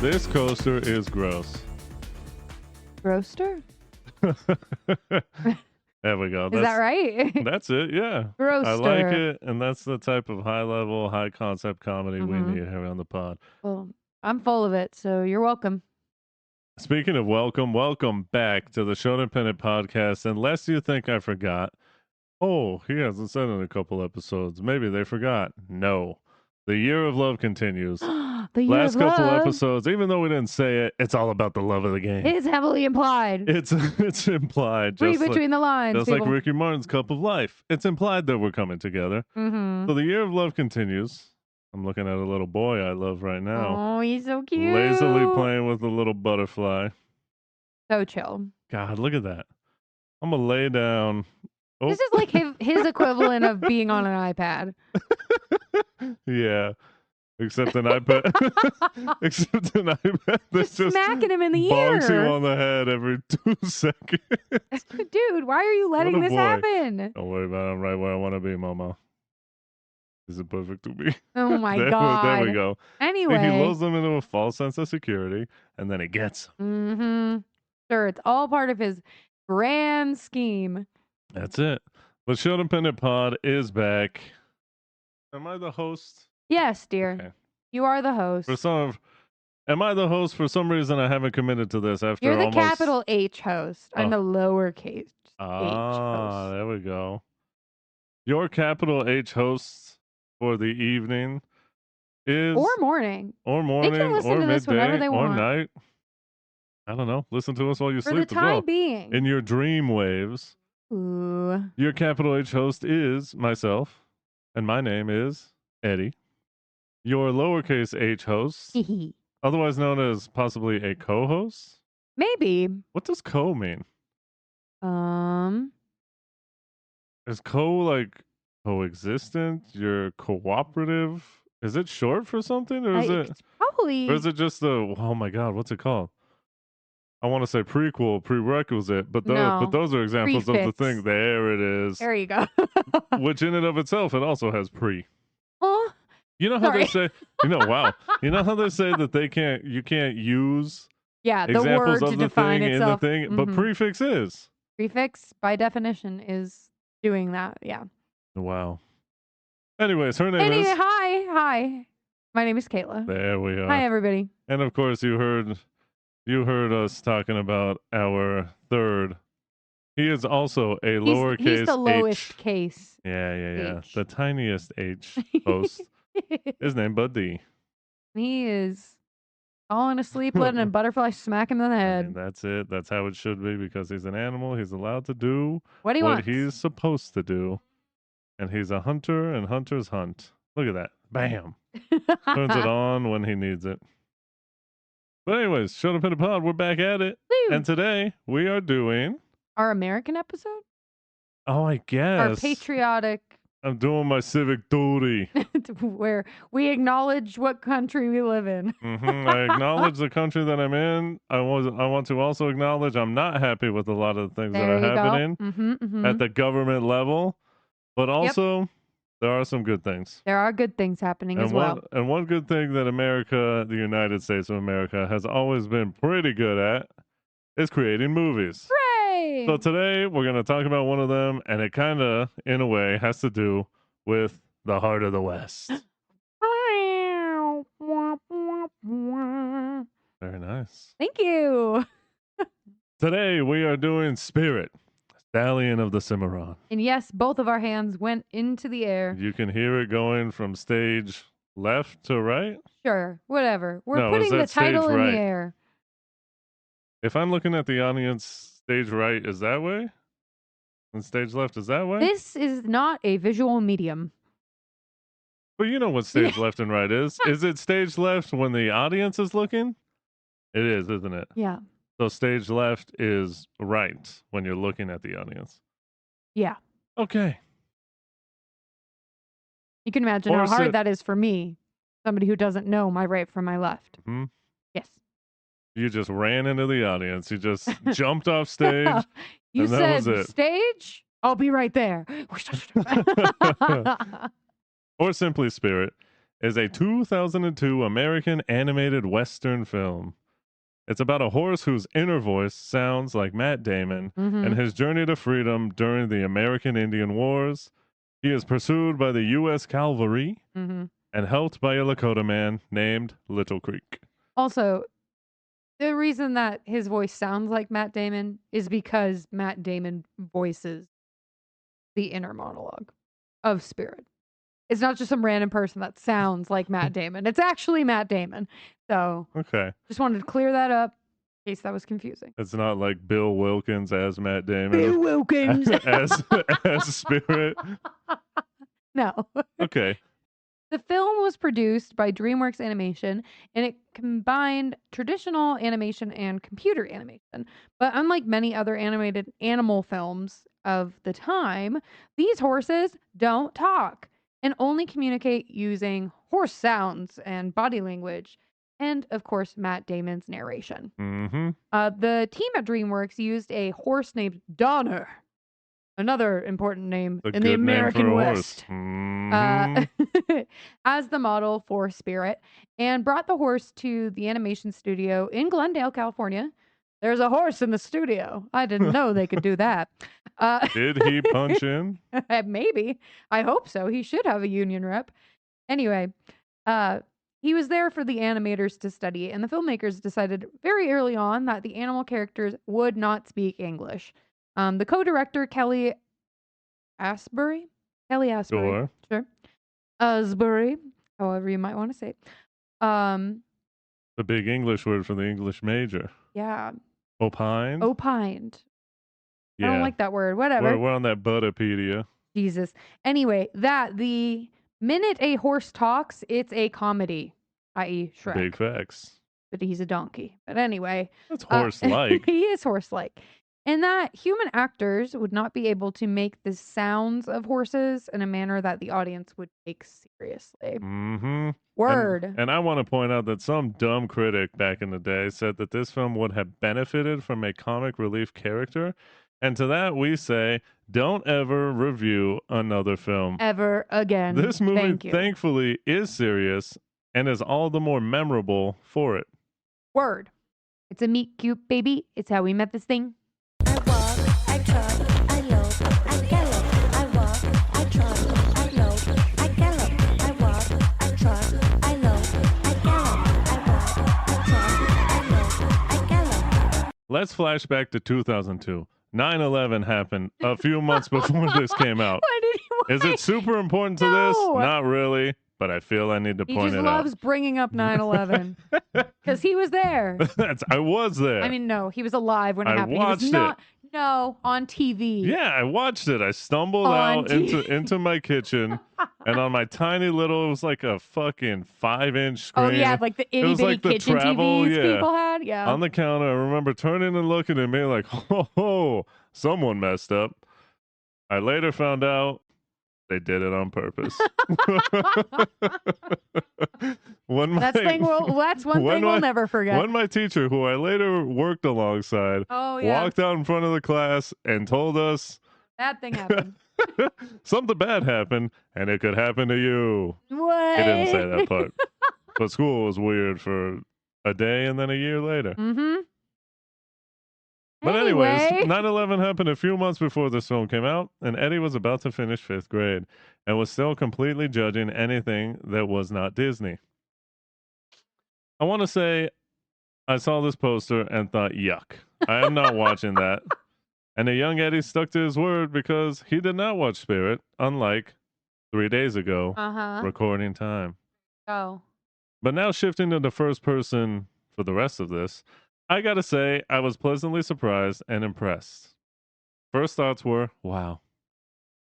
This coaster is gross. Roaster? There we go. Is that right? That's it, yeah. Roaster. I like it, and that's the type of high-level, high-concept comedy we need here on the pod. Well, I'm full of it, so you're welcome. Speaking of welcome back to the Sho-Dependent podcast. Unless you think I forgot, he hasn't said in a couple episodes. Maybe they forgot. No. The year of love continues. The year Last of couple love episodes, even though we didn't say it, it's all about the love of the game. is heavily implied. It's implied. Read between the lines, Just people. like Ricky Martin's Cup of Life. It's implied that we're coming together. Mm-hmm. So the year of love continues. I'm looking at a little boy I love right now. Oh, he's so cute. Lazily playing with a little butterfly. So chill. God, look at that. I'm going to lay down. Oh. This is like his equivalent of being on an iPad. Yeah. Except an iPad. Except an iPad that's just smacking him in the bonks ear. you on the head every 2 seconds. Dude, why are you letting What a this boy. happen? Don't worry about it. I'm right where I want to be, Mama. This is perfect to me. Oh my There God. we go. Anyway. He lulls them into a false sense of security, and then he gets them. Mm-hmm. Sure, it's all part of his grand scheme. That's it. The Sho-Dependent pod is back. Am I the host? Yes, dear. Okay. You are the host. Am I the host? For some reason, I haven't committed to this after You're the almost... capital H host. I'm the lowercase H Ah, host. there we go. Your capital H host for the evening is... Or morning. Or morning, They can listen or to this whenever midday, they or want. night. I don't know. Listen to us while you For sleep the as time well. being. In your dream waves. Ooh. Your capital H host is myself, and my name is Eddie. Your lowercase h host, otherwise known as possibly a co-host. Maybe. What does co mean? Is co like coexistent? You're cooperative? Is it short for something, or is It's probably. or is it just a? Oh my God, what's it called? I want to say prequel, prerequisite, but those are examples of the thing. There it is. There you go. Which in and of itself, it also has pre. Oh, You know how they say, wow. You know how they say that you can't use yeah, the examples word of to the define thing itself. in the thing, but prefix is. Prefix, by definition, is doing that. Yeah. Wow. Anyways, her name is. Hi. My name is Kayla. There we are. Hi, everybody. And of course, you heard us talking about our third. He is also a lowercase He's the lowest H. case. Yeah. H. The tiniest H host. His name Bud D. He is falling asleep, letting a butterfly smack him in the I head. mean, that's it. That's how it should be because he's an animal. He's allowed to do What he's supposed to do. And he's a hunter, and hunters hunt. Look at that. Bam. Turns it on when he needs it. But anyways, Sho-Dependent pod, we're back at it. Woo. And today we are doing Our American episode? I guess. Our patriotic, I'm doing my civic duty. where we acknowledge what country we live in. I acknowledge the country that I'm in. I want to also acknowledge I'm not happy with a lot of the things that are happening at the government level. But also, there are some good things. There are good things happening as well. And one good thing that America, the United States of America, has always been pretty good at is creating movies. Hooray! So today, we're going to talk about one of them, and it kind of, in a way, has to do with the heart of the West. Very nice. Thank you. Today, we are doing Spirit, Stallion of the Cimarron. And yes, both of our hands went into the air. You can hear it going from stage left to right. Sure, whatever. We're No, putting is the that stage title in right? the air. If I'm looking at the audience, stage right is that way? And stage left is that way? This is not a visual medium. But you know what stage left and right is. Is it stage left when the audience is looking? It is, isn't it? Yeah. So stage left is right when you're looking at the audience. Yeah. Okay. You can imagine how hard that is for me, somebody who doesn't know my right from my left. Mm-hmm. Yes. You just ran into the audience. You just jumped off stage. You and that was said it. stage? I'll be right there. Or simply Spirit. is a 2002 American animated Western film. It's about a horse whose inner voice sounds like Matt Damon and his journey to freedom during the American Indian Wars. He is pursued by the U.S. Cavalry and helped by a Lakota man named Little Creek. Also, the reason that his voice sounds like Matt Damon is because Matt Damon voices the inner monologue of Spirit. It's not just some random person that sounds like Matt Damon. It's actually Matt Damon. So, okay. Just wanted to clear that up in case that was confusing. It's not like Bill Wilkins as Matt Damon. Bill Wilkins. as Spirit. No. Okay. The film was produced by DreamWorks Animation, and it combined traditional animation and computer animation. But unlike many other animated animal films of the time, these horses don't talk and only communicate using horse sounds and body language. And, of course, Matt Damon's narration. The team at DreamWorks used a horse named Donner, another important name in the American West, as the model for Spirit, and brought the horse to the animation studio in Glendale, California. There's a horse in the studio. I didn't know they could do that. Did he punch in? Maybe. I hope so. He should have a union rep. Anyway, he was there for the animators to study, and the filmmakers decided very early on that the animal characters would not speak English. The co-director, Kelly Asbury, Sure. Asbury, however you might want to say it. The big English word for the English major. Yeah. Opined? Yeah. I don't like that word. Whatever. We're on that Buttopedia. Jesus. Anyway, the minute a horse talks, it's a comedy, i.e. Shrek. Big facts. But he's a donkey. But anyway. That's horse-like. He is horse-like. And that human actors would not be able to make the sounds of horses in a manner that the audience would take seriously. Word. And I want to point out that some dumb critic back in the day said that this film would have benefited from a comic relief character. And to that we say, don't ever review another film. Ever again. This movie, thankfully, is serious and is all the more memorable for it. Word. It's a meet cute baby. It's how we met this thing. I walk, I trot, I lope, I gallop. I walk, I trot, I lope, I gallop. I walk, I trot, I lope, I gallop. I walk, I trot, I lope, I gallop. Let's flash back to 2002. 9/11 happened a few months before this came out. Is it super important to this? Not really, but I feel I need to point it out. He just loves bringing up 9/11 because he was there. I was there. I mean, no, he was alive when it happened. Watched he was not, No, on TV. Yeah, I watched it. I stumbled out into my kitchen, and on my tiny little, it was like a fucking 5-inch screen. Oh yeah, like the itty bitty like kitchen TVs people had. Yeah. On the counter, I remember turning and looking at me like, oh, someone messed up. I later found out they did it on purpose. That's one thing we'll never forget. When my teacher, who I later worked alongside, walked out in front of the class and told us, bad thing happened. Something bad happened, and it could happen to you. What? He didn't say that part. But school was weird for a day and then a year later. But anyways, 9/11 happened a few months before this film came out, and Eddie was about to finish 5th grade and was still completely judging anything that was not Disney. I want to say I saw this poster and thought, yuck, I am not watching that. And the young Eddie stuck to his word because he did not watch Spirit, unlike 3 days ago, recording time. Oh. But now shifting to the first person for the rest of this, I gotta say, I was pleasantly surprised and impressed. First thoughts were, wow,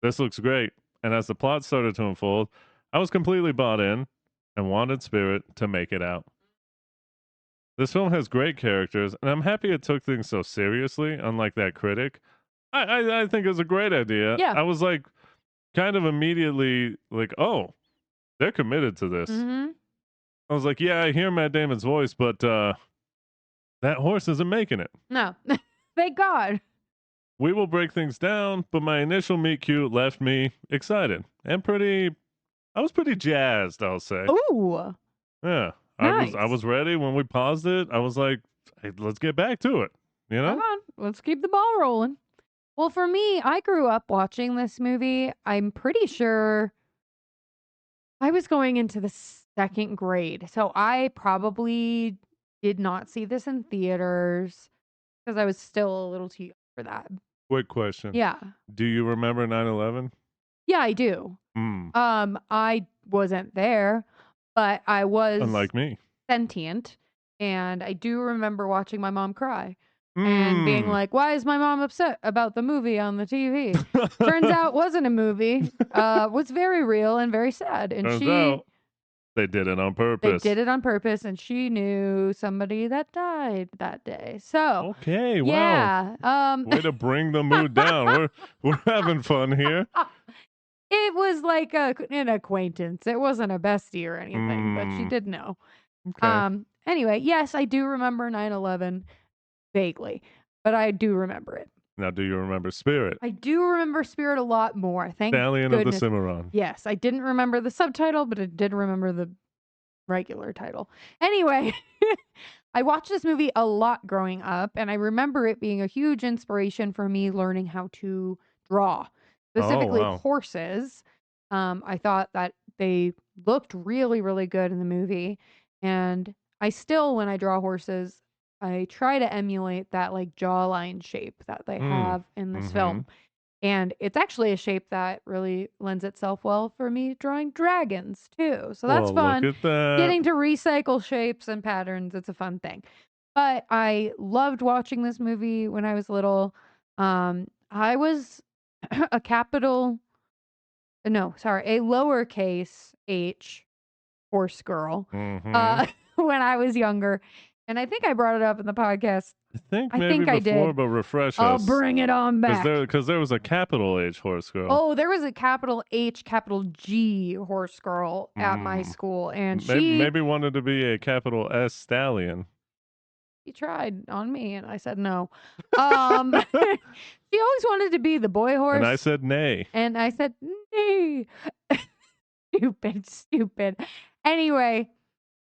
this looks great. And as the plot started to unfold, I was completely bought in and wanted Spirit to make it out. This film has great characters, and I'm happy it took things so seriously, unlike that critic. I think it was a great idea. Yeah. I was like, kind of immediately like, oh, they're committed to this. I was like, yeah, I hear Matt Damon's voice, but that horse isn't making it. No. Thank God. We will break things down, but my initial meet cute left me excited and pretty I was pretty jazzed, I'll say. Ooh, Yeah. I nice. was ready when we paused it. I was like, hey, let's get back to it. You Come know? on, let's keep the ball rolling. Well, for me, I grew up watching this movie. I'm pretty sure I was going into the second grade. So I probably did not see this in theaters because I was still a little too young for that. Quick question. Yeah. Do you remember 9/11? Yeah, I do. Mm. I wasn't there, but I was Unlike me. sentient, and I do remember watching my mom cry and being like, "Why is my mom upset about the movie on the TV?" Turns out it wasn't a movie. Was very real and very sad, and Turns out they did it on they purpose. did it on purpose, and she knew somebody that died that day. So Okay, wow. yeah, Way to bring the mood down. We're having fun here. it was like an acquaintance. It wasn't a bestie or anything, but she did know. Okay. Anyway, yes, I do remember 9/11 vaguely, but I do remember it. Now, do you remember Spirit? I do remember Spirit a lot more. Thank Stallion of the goodness. Cimarron. Yes, I didn't remember the subtitle, but I did remember the regular title. Anyway, I watched this movie a lot growing up, and I remember it being a huge inspiration for me learning how to draw, specifically wow. horses. I thought that they looked really, really good in the movie, and I still, when I draw horses, I try to emulate that like jawline shape that they have in this film. And it's actually a shape that really lends itself well for me drawing dragons too. So that's Well, fun. look at that. Getting to recycle shapes and patterns, it's a fun thing. But I loved watching this movie when I was little. I was a lowercase h horse girl when I was younger. And I think I brought it up in the podcast. I think I maybe think I before, did. but refresh I'll us. bring it on back. Because there was a capital H horse girl. Oh, there was a capital H, capital G horse girl at my school, and maybe wanted to be a capital S stallion. She tried on me, and I said no. She always wanted to be the boy horse, And I said nay. and I said nay. Stupid. Anyway,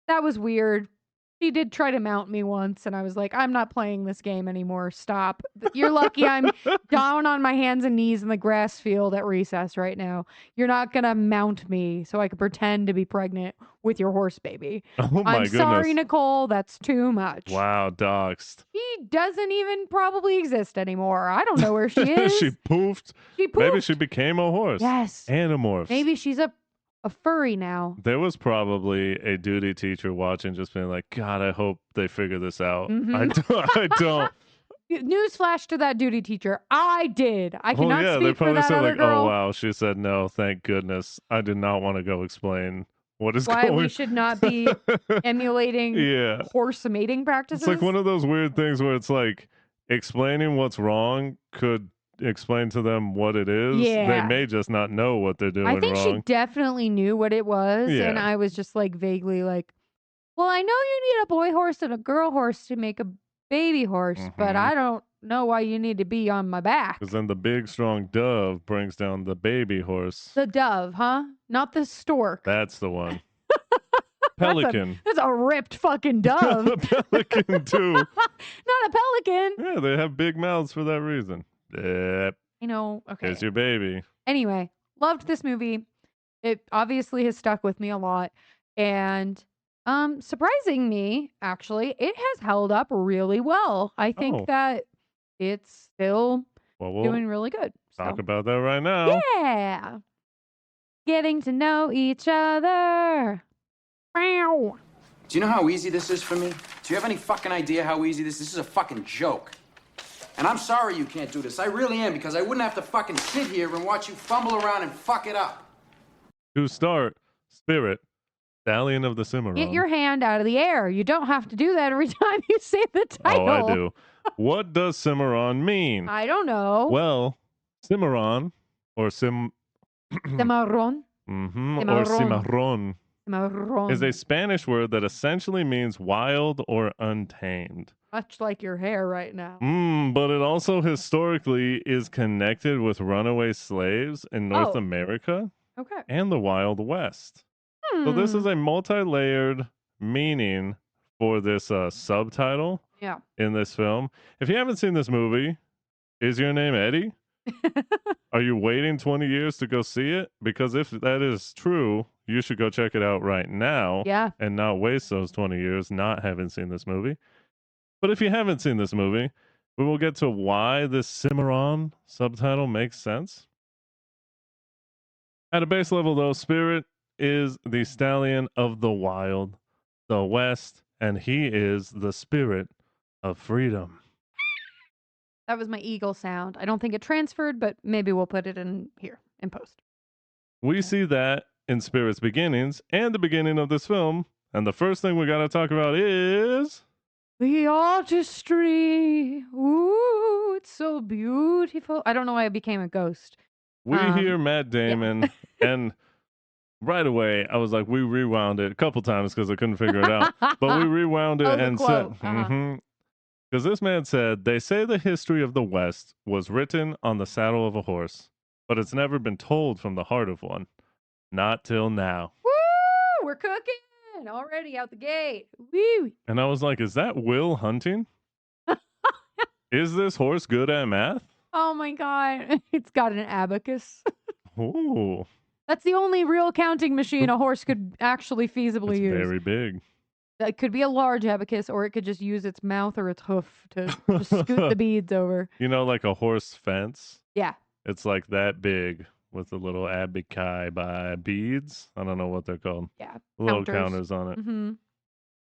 that was weird. She did try to mount me once, and I was like, I'm not playing this game anymore. Stop. You're lucky I'm down on my hands and knees in the grass field at recess right now. You're not going to mount me so I can pretend to be pregnant with your horse baby. Oh my I'm goodness. sorry, Nicole. That's too much. Wow, doxed. She doesn't even probably exist anymore. I don't know where she is. She poofed. Maybe she became a horse. Yes. Animorphs. Maybe she's a furry now. There was probably a duty teacher watching, just being like, God, I hope they figure this out. I don't. Newsflash to that duty teacher. I did. I cannot they speak for probably that said other like, girl. oh wow, she said no, thank goodness. I did not want to go explain what is Why going. we should not be emulating Yeah. horse mating practices. It's like one of those weird things where it's like explaining what's wrong could explain to them what it is. Yeah. They may just not know what they're doing I think wrong. she definitely knew what it was, and Yeah. I was just like vaguely like, well, I know you need a boy horse and a girl horse to make a baby horse, but I don't know why you need to be on my back. Because then the big strong dove brings down the baby horse. The dove, huh? Not the stork. That's the one. Pelican. That's a ripped fucking dove. The pelican too. Not a pelican. Yeah, they have big mouths for that reason. Yep. You know, okay. It's your baby. Anyway, loved this movie. It obviously has stuck with me a lot. And surprising me, actually, it has held up really well. I think that it's still doing really good. Talk about that right now. Yeah. Getting to know each other. Meow. Do you know how easy this is for me? Do you have any fucking idea how easy this is? This is a fucking joke. And I'm sorry you can't do this. I really am, because I wouldn't have to fucking sit here and watch you fumble around and fuck it up. To start, Spirit, Stallion of the Cimarron. Get your hand out of the air. You don't have to do that every time you say the title. Oh, I do. What does Cimarron mean? I don't know. Well, Cimarron, or Cimarron. or Cimarron, Cimarron. is a Spanish word that essentially means wild or untamed. Much like your hair right now. But it also historically is connected with runaway slaves in North America. Okay. and the Wild West. So this is a multi-layered meaning for this subtitle Yeah. in this film. If you haven't seen this movie, is your name Eddie? Are you waiting 20 years to go see it? Because if that is true, you should go check it out right now Yeah. and not waste those 20 years not having seen this movie. But if you haven't seen this movie, we will get to why this Cimarron subtitle makes sense. At a base level, though, Spirit is the stallion of the wild, the West, and he is the spirit of freedom. That was my eagle sound. I don't think it transferred, but maybe we'll put it in here in post. We see that in Spirit's beginnings and the beginning of this film. And the first thing we got to talk about is The artistry. Ooh, it's so beautiful. I don't know why I became a ghost. we hear Matt Damon, and right away I was like, we rewound it a couple times because I couldn't figure it out. But we rewound it Oh, the and quote. said, because this man said, they say the history of the West was written on the saddle of a horse, but it's never been told from the heart of one. Not till now. Woo! We're cooking already out the gate. Woo! And I was like, is that Will Hunting? Is this horse good at math? Oh my god. It's got an abacus. Ooh, That's the only real counting machine a horse could actually feasibly it's use. very big. It could be a large abacus, or it could just use its mouth or its hoof to just scoot the beads over. You know, like a horse fence? Yeah. It's like that big with the little abaci by beads. I don't know what they're called. Yeah. Little counters on it. Mm-hmm.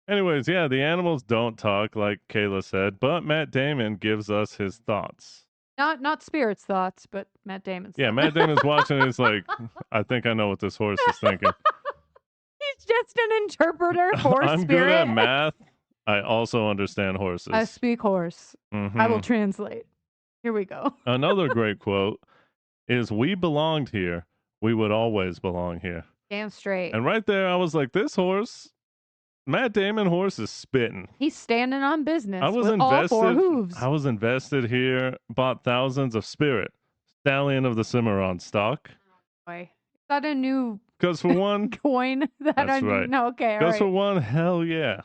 Anyways, yeah, the animals don't talk like Kayla said, but Matt Damon gives us his thoughts. Not Spirit's thoughts, but Matt Damon's. Yeah, thoughts. Matt Damon's watching. He's like, I think I know what this horse is thinking. He's just an interpreter for I'm Spirit. good at math. I also understand horses. I speak horse. Mhm. I will translate. Here we go. Another great quote is, we belonged here. We would always belong here. Damn straight. And right there, I was like, this horse, Matt Damon horse is spitting. He's standing on business I was with all four invested. hooves. I was invested here, bought thousands of Spirit, Stallion of the Cimarron stock. Boy. Is that a new Because for one, coin that That's I right. No, okay, all because right. for one, hell yeah.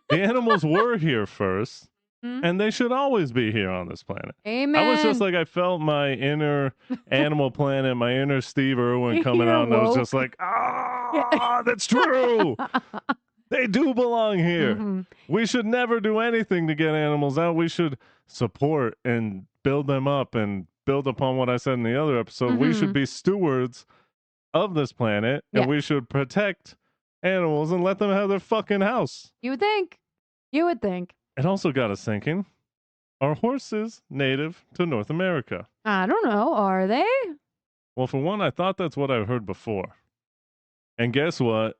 The animals were here first, Mhm. and they should always be here on this planet. Amen. I was just like, I felt my inner Animal Planet, my inner Steve Irwin coming You're out, and I was woke. just like, that's true. They do belong here. Mhm. We should never do anything to get animals out. We should support and build them up and build upon what I said in the other episode. We should Mhm. be stewards of this planet, and Yeah. we should protect animals and let them have their fucking house. You would think. You would think. It also got us thinking, are horses native to North America? I don't know. Are they? Well, for one, I thought that's what I heard before. And guess what?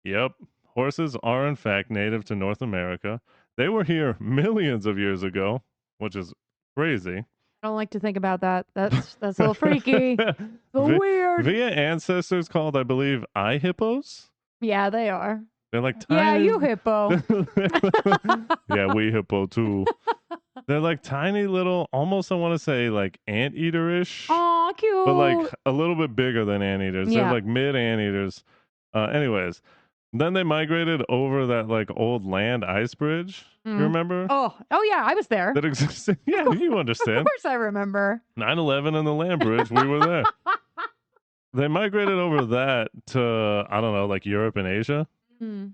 Yep, horses are in fact native to North America. They were here millions of years ago, which is crazy. I don't like to think about that. That's a little freaky. A little Vi- weird. Via ancestors called, I believe, eye hippos. Yeah, they are. They're like Yeah, tiny. you hippo. Yeah, we hippo too. They're like tiny little, almost I want to say like anteater-ish, Aw, cute. but like a little bit bigger than anteaters. Yeah. They're like mid anteaters. Anyways, then they migrated over that like old land ice bridge. You Mm. remember? Oh yeah, I was there. That existed. Yeah, you Of understand. course I remember. 9/11 and the land bridge, we were there. They migrated over that to, I don't know, like Europe and Asia. Mm.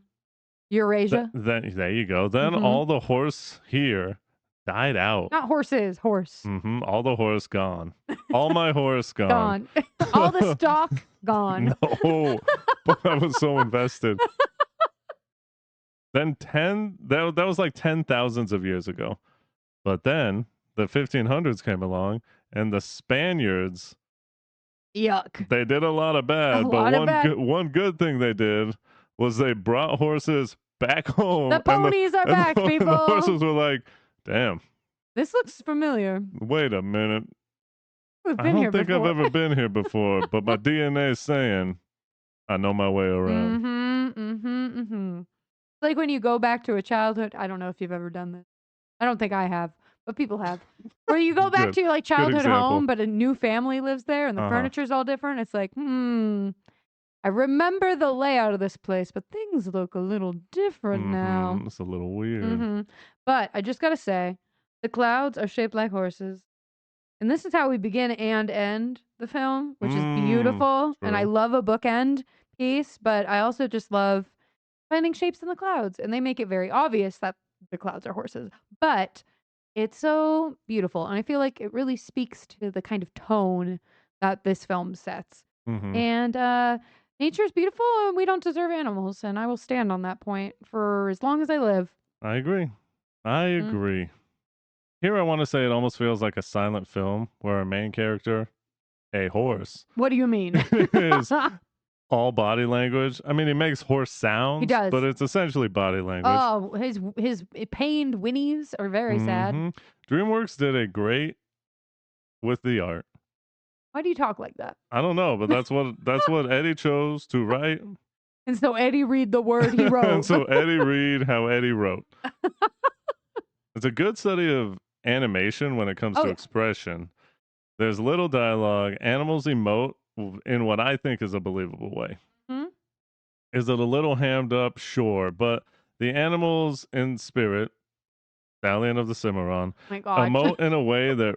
Eurasia. Then there you go. Then Mhm. all the horse here died out. Not horses, horse. All the horse gone. All my horse gone. Gone. All the stock gone. No, but I was so invested. Then that was like 10,000s of years ago. But then the 1500s came along, and the Spaniards, Yuck. they did a lot of bad. A But lot of bad. one good thing they did was they brought horses back home. The and ponies are and back, the people. horses were like, damn, This looks familiar. wait a minute. We've I been don't here think before. I've ever been here before, but my DNA is saying I know my way around. Like when you go back to a childhood. I don't know if you've ever done this. I don't think I have. but people have. Where you go back Good. to your like childhood example. home, but a new family lives there, and the Uh-huh. furniture's all different. It's like, I remember the layout of this place, but things look a little different now. It's a little weird. But I just gotta say, the clouds are shaped like horses. And this is how we begin and end the film, which is beautiful. And I true. love a bookend piece, but I also just love finding shapes in the clouds. And they make it very obvious that the clouds are horses. But it's so beautiful. And I feel like it really speaks to the kind of tone that this film sets. And nature is beautiful, and we don't deserve animals. And I will stand on that point for as long as I live. I agree. I agree. Here I want to say it almost feels like a silent film where our main character, a horse, What do you mean? is all body language. I mean, he makes horse sounds, does. but it's essentially body language. Oh, his pained whinnies are very sad. DreamWorks did a great with the art. Why do you talk like that? I don't know, but that's what Eddie chose to write. And so Eddie read the word he wrote. And so Eddie read how Eddie wrote. It's a good study of animation when it comes to expression. There's little dialogue. Animals emote in what I think is a believable way. Is it a little hammed up? Sure. But the animals in spirit, Stallion of the Cimarron, My God. emote in a way that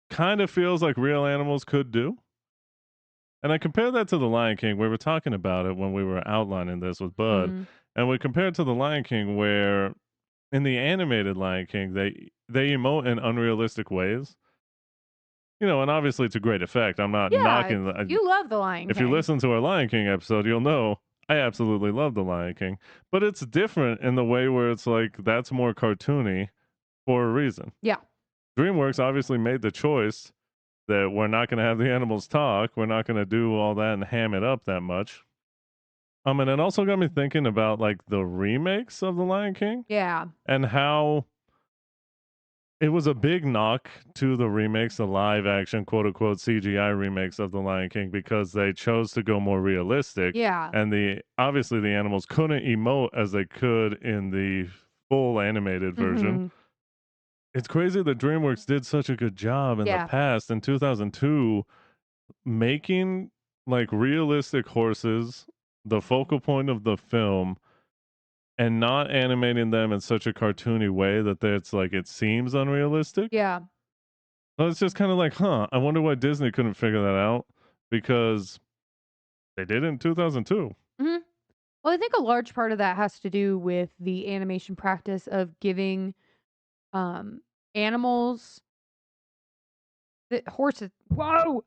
kind of feels like real animals could do. And I compare that to The Lion King. We were talking about it when we were outlining this with Bud. And we compare it to The Lion King where in the animated Lion King, they emote in unrealistic ways. You know, and obviously it's a great effect. I'm not knocking the... You love The Lion King. If you listen to our Lion King episode, you'll know I absolutely love The Lion King. But it's different in the way where it's like that's more cartoony for a reason. Yeah. DreamWorks obviously made the choice that we're not going to have the animals talk. We're not going to do all that and ham it up that much. And it also got me thinking about like the remakes of The Lion King. Yeah. And how it was a big knock to the remakes, the live action, quote unquote, CGI remakes of The Lion King because they chose to go more realistic. Yeah. And obviously the animals couldn't emote as they could in the full animated version. It's crazy that DreamWorks did such a good job in the past in 2002 making like realistic horses the focal point of the film and not animating them in such a cartoony way that it's like it seems unrealistic. Yeah. So it's just kind of like, I wonder why Disney couldn't figure that out because they did it in 2002. Well, I think a large part of that has to do with the animation practice of giving animals, horses. Whoa!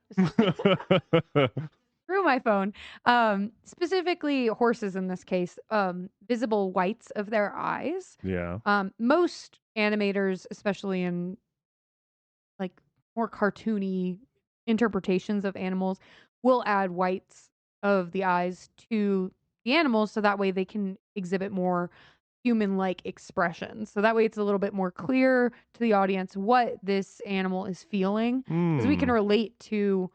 Through my phone. Specifically horses in this case, visible whites of their eyes. Yeah. Most animators, especially in like more cartoony interpretations of animals, will add whites of the eyes to the animals so that way they can exhibit more human-like expressions. So that way it's a little bit more clear to the audience what this animal is feeling because we can relate to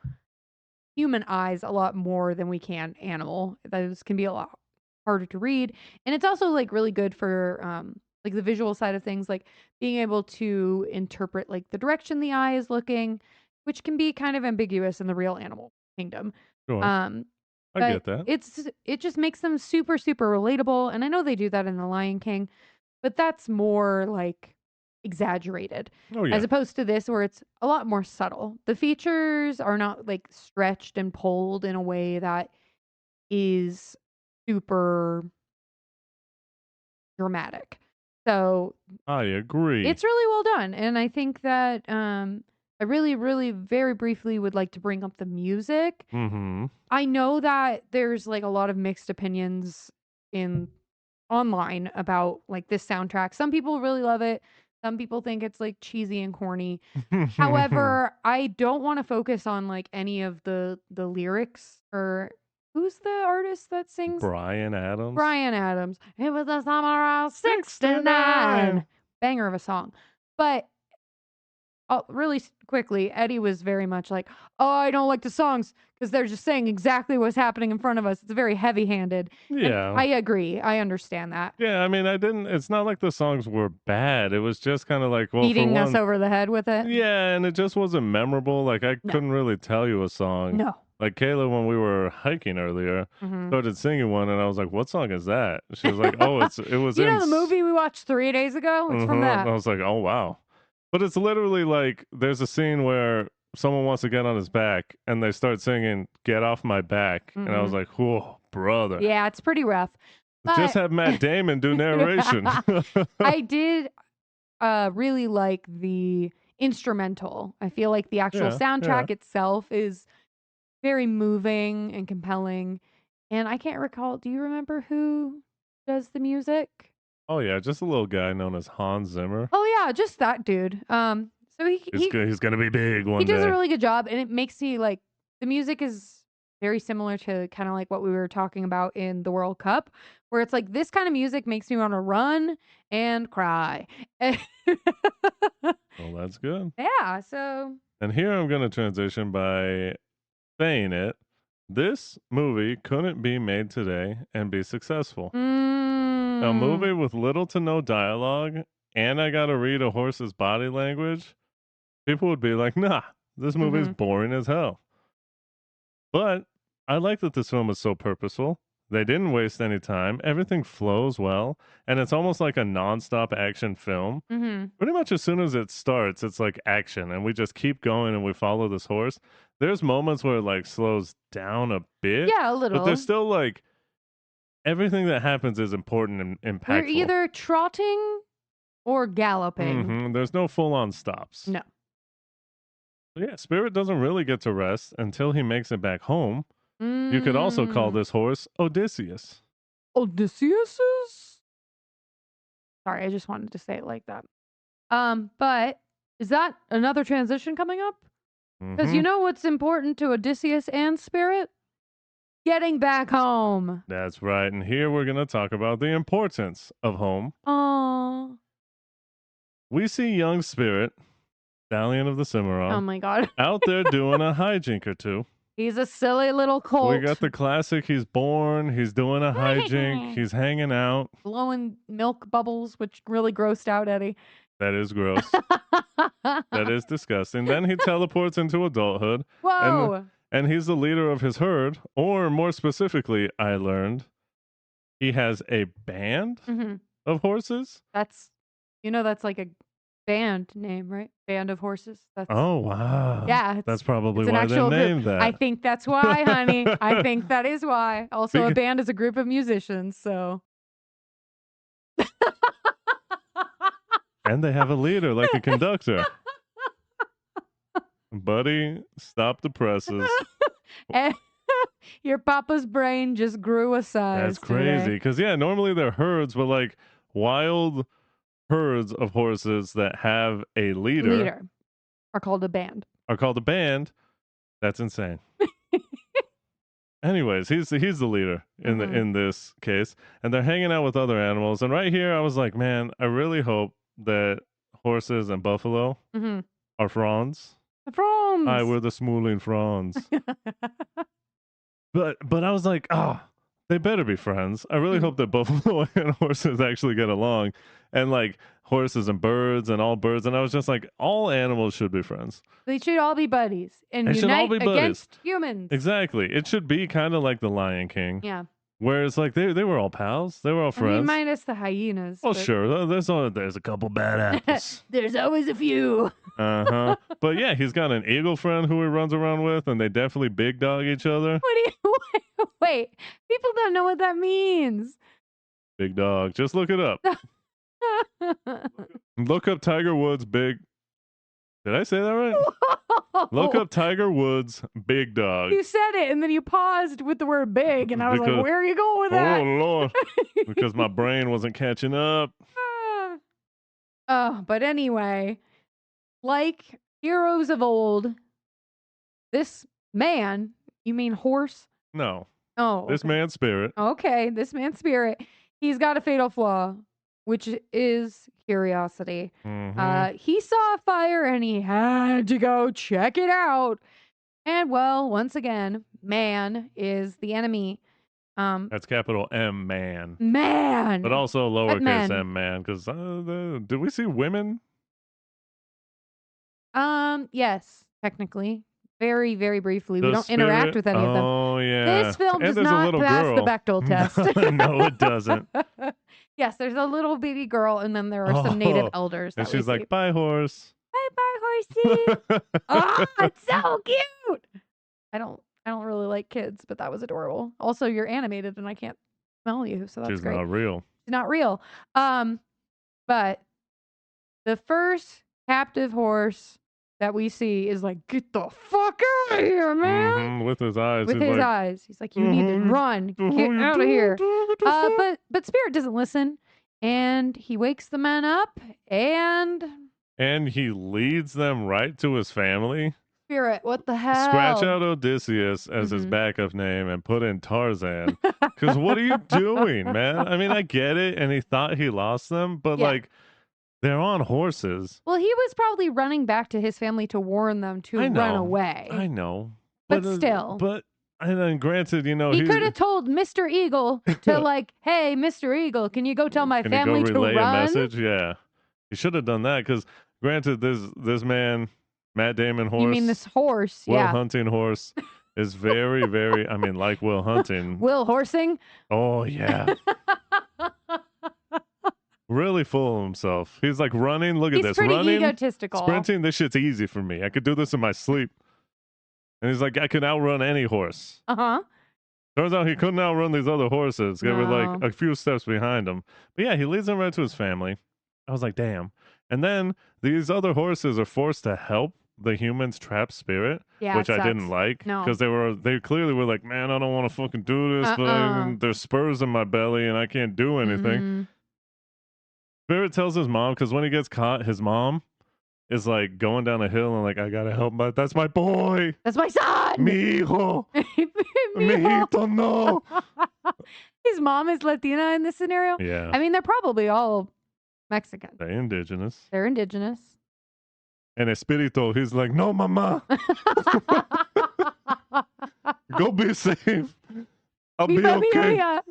human eyes a lot more than we can animal. Those can be a lot harder to read. And it's also like really good for like the visual side of things, like being able to interpret like the direction the eye is looking, which can be kind of ambiguous in the real animal kingdom. Sure. I get that. It just makes them super, super relatable. And I know they do that in The Lion King, but that's more like exaggerated as opposed to this where it's a lot more subtle. The features are not like stretched and pulled in a way that is super dramatic. So I agree. It's really well done. And I think that I really, really very briefly would like to bring up the music. I know that there's like a lot of mixed opinions online about like this soundtrack. Some people really love it. Some people think it's like cheesy and corny. However, I don't want to focus on like any of the lyrics or who's the artist that sings? Bryan Adams. Bryan Adams. It was the summer of '69. Banger of a song. But really quickly, Eddie was very much like, "Oh, I don't like the songs because they're just saying exactly what's happening in front of us. It's very heavy-handed." And Yeah. I agree. I understand that. Yeah, I mean, it's not like the songs were bad. It was just kind of like, well, for Beating us one, over the head with it. yeah, and it just wasn't memorable. Like, I No. couldn't really tell you a song. No. Like, Kayla, when we were hiking earlier, Mhm. started singing one, and I was like, what song is that? She was like, oh, it was You in. know the movie we watched 3 days ago? It's from And that. I was like, oh, wow. But it's literally like, there's a scene where someone wants to get on his back, and they start singing, Get Off My Back. And I was Mhm. like, whoa, brother. Yeah, it's pretty rough. Just But have Matt Damon do narration. I did really like the instrumental. I feel like the actual Yeah, soundtrack itself is very moving and compelling. And I can't recall, do you remember who does the music? Oh, yeah, just a little guy known as Hans Zimmer. Oh yeah, just that dude. So He's going to be big one he does day. a really good job, and it makes me like the music is very similar to kind of like what we were talking about in the World Cup, where it's like this kind of music makes me want to run and cry. Well, that's good. Yeah, so And here I'm going to transition by saying it. This movie couldn't be made today and be successful. A movie with little to no dialogue, and I got to read a horse's body language. People would be like, nah, this movie's boring as hell. But I like that this film is so purposeful. They didn't waste any time. Everything flows well, and it's almost like a nonstop action film. Pretty much as soon as it starts, it's like action, and we just keep going and we follow this horse. There's moments where it like slows down a bit, yeah, a but little. there's still like everything that happens is important and impactful. They're either trotting or galloping. There's no full on stops. No. Yeah, Spirit doesn't really get to rest until he makes it back home. You could also call this horse Odysseus. Odysseus? Sorry, I just wanted to say it like that. But is that another transition coming up? Because you know what's important to Odysseus and Spirit? Getting back home. That's right. And here we're going to talk about the importance of home. Aww. We see young Spirit, Stallion of the Cimarron, Oh my god. out there doing a hijink or two. He's a silly little colt. We got the classic, he's born, he's doing a hijink, he's hanging out. blowing milk bubbles, which really grossed out Eddie. That is gross. That is disgusting. Then he teleports into adulthood. Whoa. And he's the leader of his herd, or more specifically, I learned, he has a band of horses. That's like a band name, right? Band of horses. That's Oh, wow. yeah. That's probably it's an why they actual group. named that. I think that's why, honey. I think that is why. Also, a band is a group of musicians, so. And they have a leader, like a conductor. Buddy, stop the presses. And your papa's brain just grew a size. That's crazy. Because, yeah, normally they're herds, but like wild herds of horses that have a leader are called a band. are called a band. That's insane. Anyways, he's the leader in this case, and they're hanging out with other animals. And right here, I was like, man, I really hope that horses and buffalo are fronds. The fronds. We're the Smooling fronds. But I was like, they better be friends. I really hope that buffalo and horses actually get along, and like horses and birds and all birds. And I was just like, all animals should be friends. They should all be buddies and They should all unite be buddies. against humans. Exactly. It should be kind of like the Lion King. Yeah. Whereas like they were all pals. They were all I friends. mean, minus the hyenas. Oh, but- sure. There's a couple bad apples. There's always a few. Uh-huh. But yeah, he's got an eagle friend who he runs around with, and they definitely big dog each other. What do you wait? People don't know what that means. Big dog. Just look it up. Look up Tiger Woods big. Did I say that right? Look up Tiger Woods big dog. You said it, and then you paused with the word "big," and I was Because- like, "Where are you going with that?" Oh Lord. Because my brain wasn't catching up. But anyway, like heroes of old, this man, you mean horse? No. Oh, This okay. man's spirit. Okay, this man's spirit. He's got a fatal flaw. which is curiosity. Mhm. He saw a fire and he had to go check it out. And well, once again, man is the enemy. That's capital M, man. Man. But also But lowercase men. m, man, because did we see women? Yes, technically. Very, very briefly. We The don't interact spirit? with any of them. Oh, This yeah. film And does there's a not little pass the girl. Bechdel test. No, it doesn't. Yes, there's a little baby girl, and then there are some native Oh, elders and that we she's see. like, bye, horse. Bye bye, horsey. Oh, it's so cute. I don't really like kids, but that was adorable. Also, you're animated and I can't smell you, so that's She's great. not real. She's not real. But the first captive horse that we see is like, get the fuck out of here, man. With his eyes. With he's his like, eyes. He's like, you need to "Uh-huh, run. Get you out of here. what the fuck?" But Spirit doesn't listen. And he wakes the men up and And he leads them right to his family. Spirit, what the hell? Scratch out Odysseus as his Mhm. backup name and put in Tarzan. Because what are you doing, man? I mean, I get it. And he thought he lost them, but Yeah. like, they're on horses. Well, he was probably running back to his family to warn them to I know. run away. I know. But still. But, and then granted, you know, He could have told Mr. Eagle to like, hey, Mr. Eagle, can you go tell my Can you family go to relay run? a message? Yeah. He should have done that because, granted, this man, Matt Damon horse, You mean this horse? Will Yeah. Hunting horse, is very, very, I mean, like Will Hunting. Will Horsing? Oh, yeah. Really full of himself. He's like running. Look at He's this. pretty Running, egotistical. sprinting. This shit's easy for me. I could do this in my sleep. And he's like, I can outrun any horse. Uh-huh. Turns out he couldn't outrun these other horses. They were like No. a few steps behind him. But yeah, he leads them right to his family. I was like, damn. And then these other horses are forced to help the humans trap Spirit, Yeah, which it I didn't sucks. like. No. Because they clearly were like, man, I don't want to fucking do this, but there's spurs in my belly and I can't do anything. Mhm. Spirit tells his mom, because when he gets caught, his mom is like going down a hill and like, I gotta help that's my boy. That's my son. Mi hijo. Mijo. Mijito, no. His mom is Latina in this scenario. Yeah. I mean, they're probably all Mexican. They're indigenous. They're indigenous. And Espirito, he's like, no, mama, go be safe. I'll Mi be okay. familia.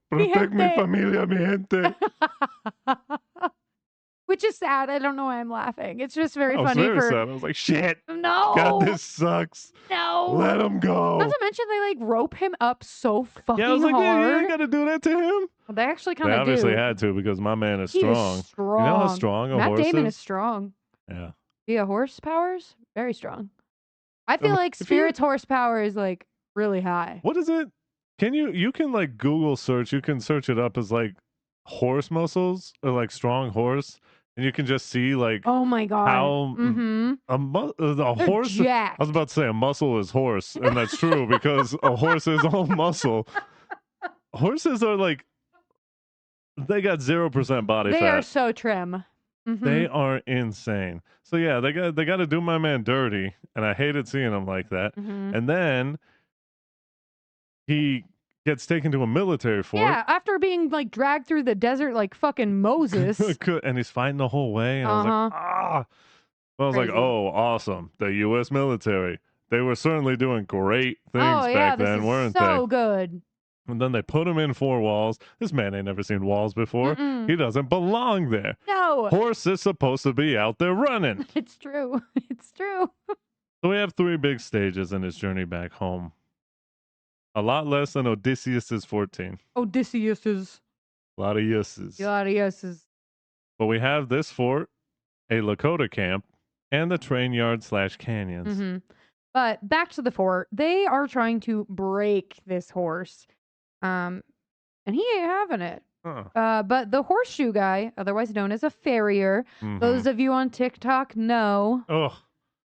Protect mi gente. familia, mi gente. Which is sad. I don't know why I'm laughing. It's just very I was funny very for sad. I was like, shit. no. God, this sucks. No. Let him go. Not to mention they like rope him up so fucking Yeah, I was like, yeah, you hard. ain't got to do that to him. They actually They kind of do. obviously had to because my man is He strong. is strong. You know how strong a Matt horse Damon is? is strong. Yeah. Via horse powers, very strong. I feel like if you- Spirit's horsepower is like really high. What is it? You can like Google search, you can search it up as like horse muscles or like strong horse, and you can just see like Oh my god. how Mm-hmm. a They're horse. jacked. I was about to say a muscle is horse, and that's true because a horse is all muscle. Horses are like, they got 0% body They fat. are so trim. Mhm. They are insane. So yeah, they got to do my man dirty, and I hated seeing him like that. Mhm. And then he gets taken to a military fort. Yeah, after being like dragged through the desert like fucking Moses. And he's fighting the whole way. And I was like, ah. I was like, Crazy. oh, awesome. The U.S. military. They were certainly doing great things Oh yeah, back this then, is weren't so they? good. And then they put him in 4 walls. This man ain't never seen walls before. Mm-mm. He doesn't belong there. No, Horse is supposed to be out there running. it's true. It's true. So we have 3 big stages in his journey back home. A lot less than Odysseus's 14. Odysseus is A lot of yeses. Odysseus. But we have this fort, a Lakota camp, and the train yard / canyons. Mm-hmm. But back to the fort, they are trying to break this horse, and he ain't having it. Huh. But the horseshoe guy, otherwise known as a farrier, Mhm. those of you on TikTok know. Ugh,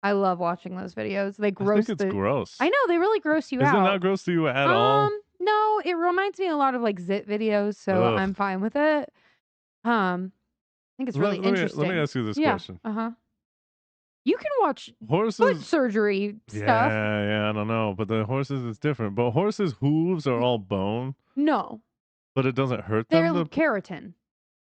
I love watching those videos. They I gross think it's the. gross. I know they really gross you Is out. it not gross to you at all? No, it reminds me a lot of like zit videos, so Ugh. I'm fine with it. I think it's really interesting. Let me ask you this yeah. question. You can watch foot Horses. surgery Yeah, stuff. yeah, I don't know. But the horses is different. But horses' hooves are all bone, No, but it doesn't hurt they're them. keratin.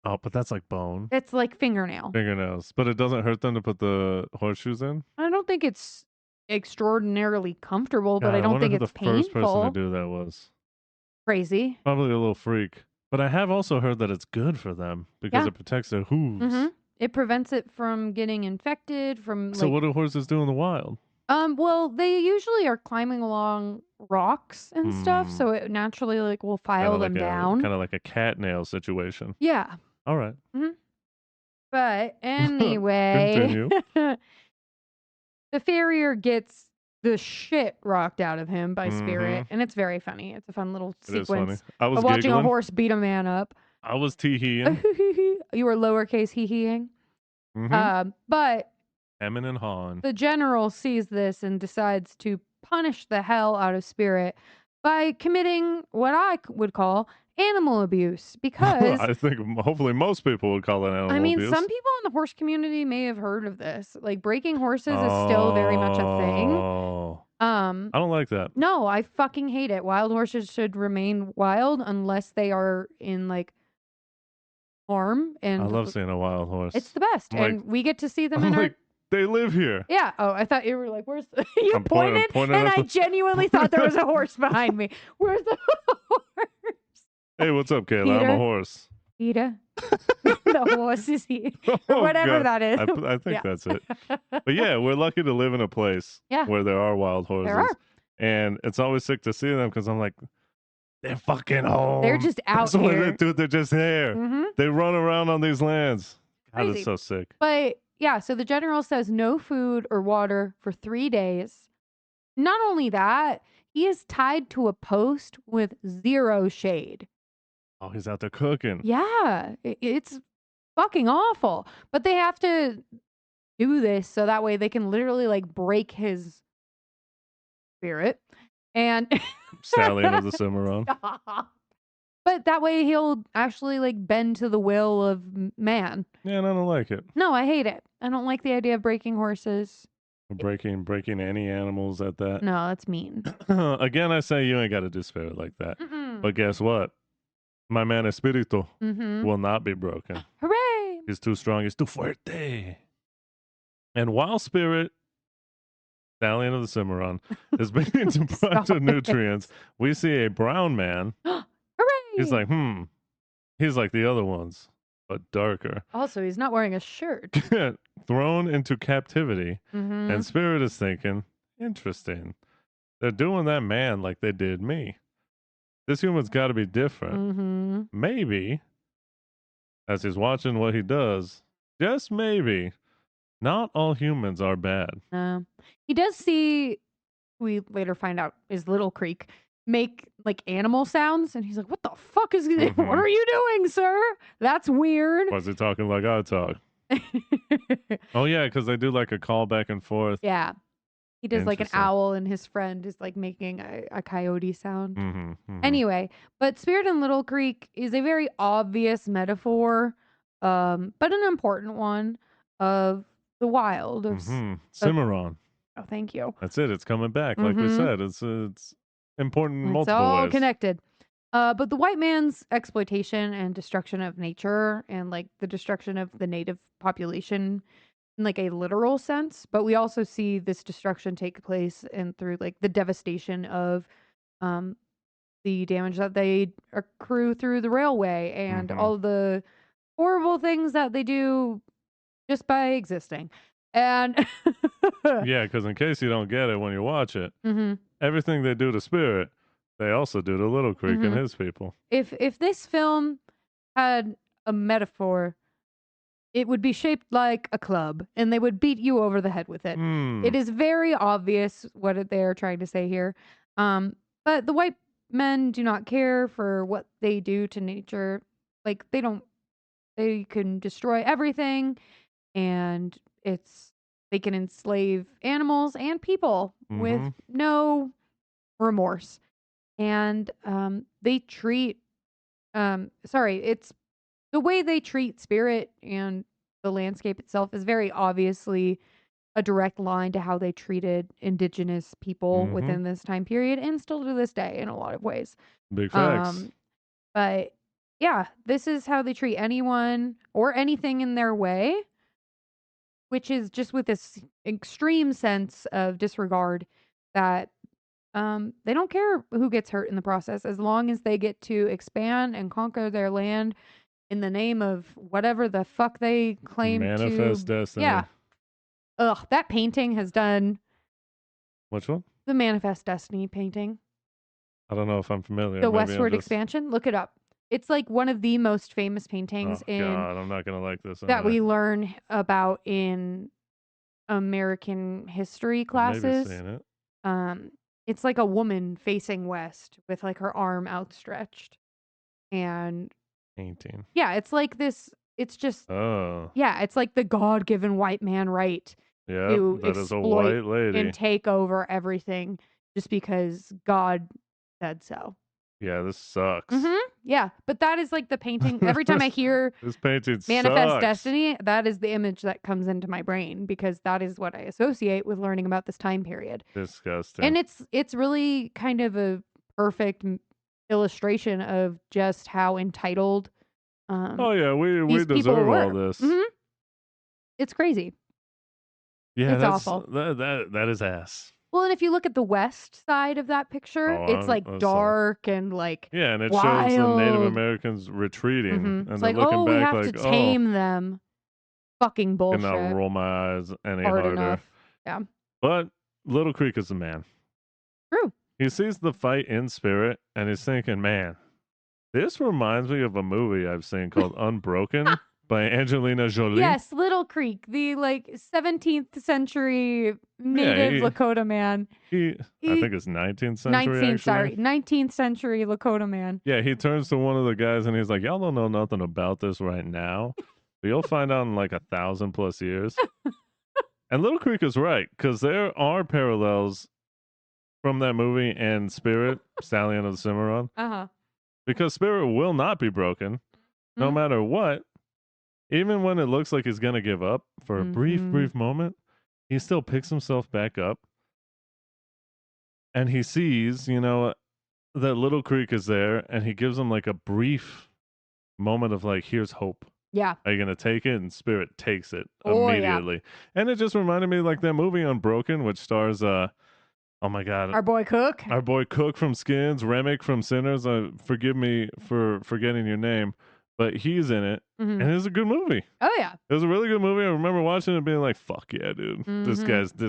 Oh, but that's like bone. It's like fingernail. Fingernails. But it doesn't hurt them to put the horseshoes in? I don't think it's extraordinarily comfortable, but God, I I don't wonder think who the it's first person to painful. do that was. Crazy. Probably a little freak. But I have also heard that it's good for them because Yeah. it protects their hooves. It prevents it from getting infected, from So like what do horses do in the wild? well, they usually are climbing along rocks and stuff, Hmm. so it naturally like will file them Kind down. of like a cat nail situation. Yeah. All right. But anyway, Continue. the farrier gets the shit rocked out of him by Spirit, Mhm. and it's very funny. It's a fun little It is funny. sequence I was of watching a giggling. horse beat a man up. I was tee-heeing. You were lowercase hee-heeing. Mm-hmm. But Hemming and hawing. the general sees this and decides to punish the hell out of Spirit by committing what I would call animal abuse. Because, I think hopefully most people would call it animal I mean, abuse. some people in the horse community may have heard of this. Like, breaking horses is still very much a thing. Oh. I don't like that. No, I fucking hate it. Wild horses should remain wild unless they are in, like, harm. And I love seeing a wild horse. it's the best. I'm like- And we get to see them I'm in our... like, they live here. Yeah. Oh, I thought you were like, where's the... You I'm pointing pointed, and at I the- genuinely thought there was a horse behind me. Where's the horse? Hey, what's up, Kayla? I'm Peter? a horse. Peter? The horse is here. Or Oh, whatever God. that is. I think Yeah. that's it. But yeah, we're lucky to live in a place Yeah. where there are wild horses. There are. And it's always sick to see them because I'm like, they're fucking home. They're just out That's what here. they do. They're just there. Mhm. They run around on these lands. God, Crazy. it's so sick. But yeah, so the general says no food or water for 3 days. Not only that, he is tied to a post with 0 shade. Oh, he's out there cooking. Yeah, it's fucking awful. But they have to do this so that way they can literally like break his spirit and Stallion of the Cimarron. But that way he'll actually like bend to the will of man. Yeah, and I don't like it. No, I hate it. I don't like the idea of breaking horses. Breaking any animals at that. No, that's mean. Again, I say you ain't got to do spirit like that. Mm-mm. But guess what? My man Espiritu Mm-hmm. will not be broken. Hooray! He's too strong. He's too fuerte. And while Spirit, Stallion of the Cimarron, is being deprived Stop of it. nutrients, we see a brown man. Hooray! He's like, He's like the other ones, but darker. Also, he's not wearing a shirt. Thrown into captivity. Mm-hmm. And Spirit is thinking, interesting. They're doing that man like they did me. This human's got to be different. Mm-hmm. Maybe, as he's watching what he does, just maybe, not all humans are bad. He does see, we later find out, is Little Creek make like animal sounds, and he's like, "What the fuck is Mhm. What are you doing, sir? That's weird." Was he talking like I talk? Oh, yeah, because they do like a call back and forth. Yeah, he does like an Interesting. owl, and his friend is like making a coyote sound. Mm-hmm, Anyway, but Spirit in Little Creek is a very obvious metaphor, but an important one of the wild. Of, Cimarron. oh, thank you. That's it. It's coming back. Like we Mhm. said, it's important in It's multiple all ways. connected. But the white man's exploitation and destruction of nature and like the destruction of the native population in like a literal sense, but we also see this destruction take place and through like the devastation of the damage that they accrue through the railway and Mhm. all the horrible things that they do just by existing. And Yeah, because in case you don't get it when you watch it, Mhm. everything they do to Spirit, they also do to Little Creek and Mhm. his people. If this film had a metaphor, it would be shaped like a club, and they would beat you over the head with it. Hmm. It is very obvious what they're trying to say here. But the white men do not care for what they do to nature. Like they can destroy everything, and they can enslave animals and people with Mhm. no remorse. And they treat it's the way they treat Spirit and the landscape itself is very obviously a direct line to how they treated indigenous people Mhm. within this time period and still to this day in a lot of ways. Big facts. But yeah, this is how they treat anyone or anything in their way, which is just with this extreme sense of disregard that they don't care who gets hurt in the process as long as they get to expand and conquer their land in the name of whatever the fuck they claim Manifest to. destiny. Yeah. Ugh, that painting has done Which one? the Manifest Destiny painting. I don't know if I'm familiar. The Maybe I'm Westward just... Expansion. Look it up. It's like one of the most famous Oh paintings God, I'm not gonna like this. that Anyway. we learn about in American history I've maybe classes. seen it. It's like a woman facing west with like her arm outstretched. And Painting. yeah, it's like this. It's just, Oh, yeah, it's like the God-given white man right yeah, to that is a exploit white lady. and take over everything just because God said so. Yeah, this sucks. Yeah, but that is like the painting. Every time I hear This painting Manifest sucks. Destiny, that is the image that comes into my brain because that is what I associate with learning about this time period. Disgusting. And it's really kind of a perfect illustration of just how entitled oh yeah, we these people deserve all were. this. It's crazy. Yeah, It's that's awful. that is ass. Well, and if you look at the west side of that picture, Oh, it's like I saw. dark and like Yeah, and it shows the Native wild. Americans retreating, and It's they're like, looking oh, we back have like, to tame them. Fucking oh, bullshit. cannot roll my eyes any Hard harder. enough. Yeah. But Little Creek is the man. True. He sees the fight in spirit, and he's thinking, man, this reminds me of a movie I've seen called Unbroken by Angelina Jolie. Yes, Little Creek, the like 17th century native Lakota man. I think it's 19th century. 19th, actually. sorry, 19th century Lakota man. Yeah, he turns to one of the guys and he's like, y'all don't know nothing about this right now, but you'll find out in like 1,000+ years. And Little Creek is right, because there are parallels from that movie and Spirit, Stallion of the Cimarron. Because Spirit will not be broken, no matter what. Even when it looks like he's going to give up for a brief moment, he still picks himself back up. And he sees, that Little Creek is there, and he gives him like a brief moment of like, here's hope. Yeah. Are you going to take it? And Spirit takes it immediately. Yeah. And it just reminded me like that movie Unbroken, which stars, oh my God. Our boy Cook. Our boy Cook from Skins, Remick from Sinners. Forgive me for forgetting your name, but he's in it. And it's a good movie. Oh yeah. It was a really good movie. I remember watching it and being like, fuck yeah, dude. This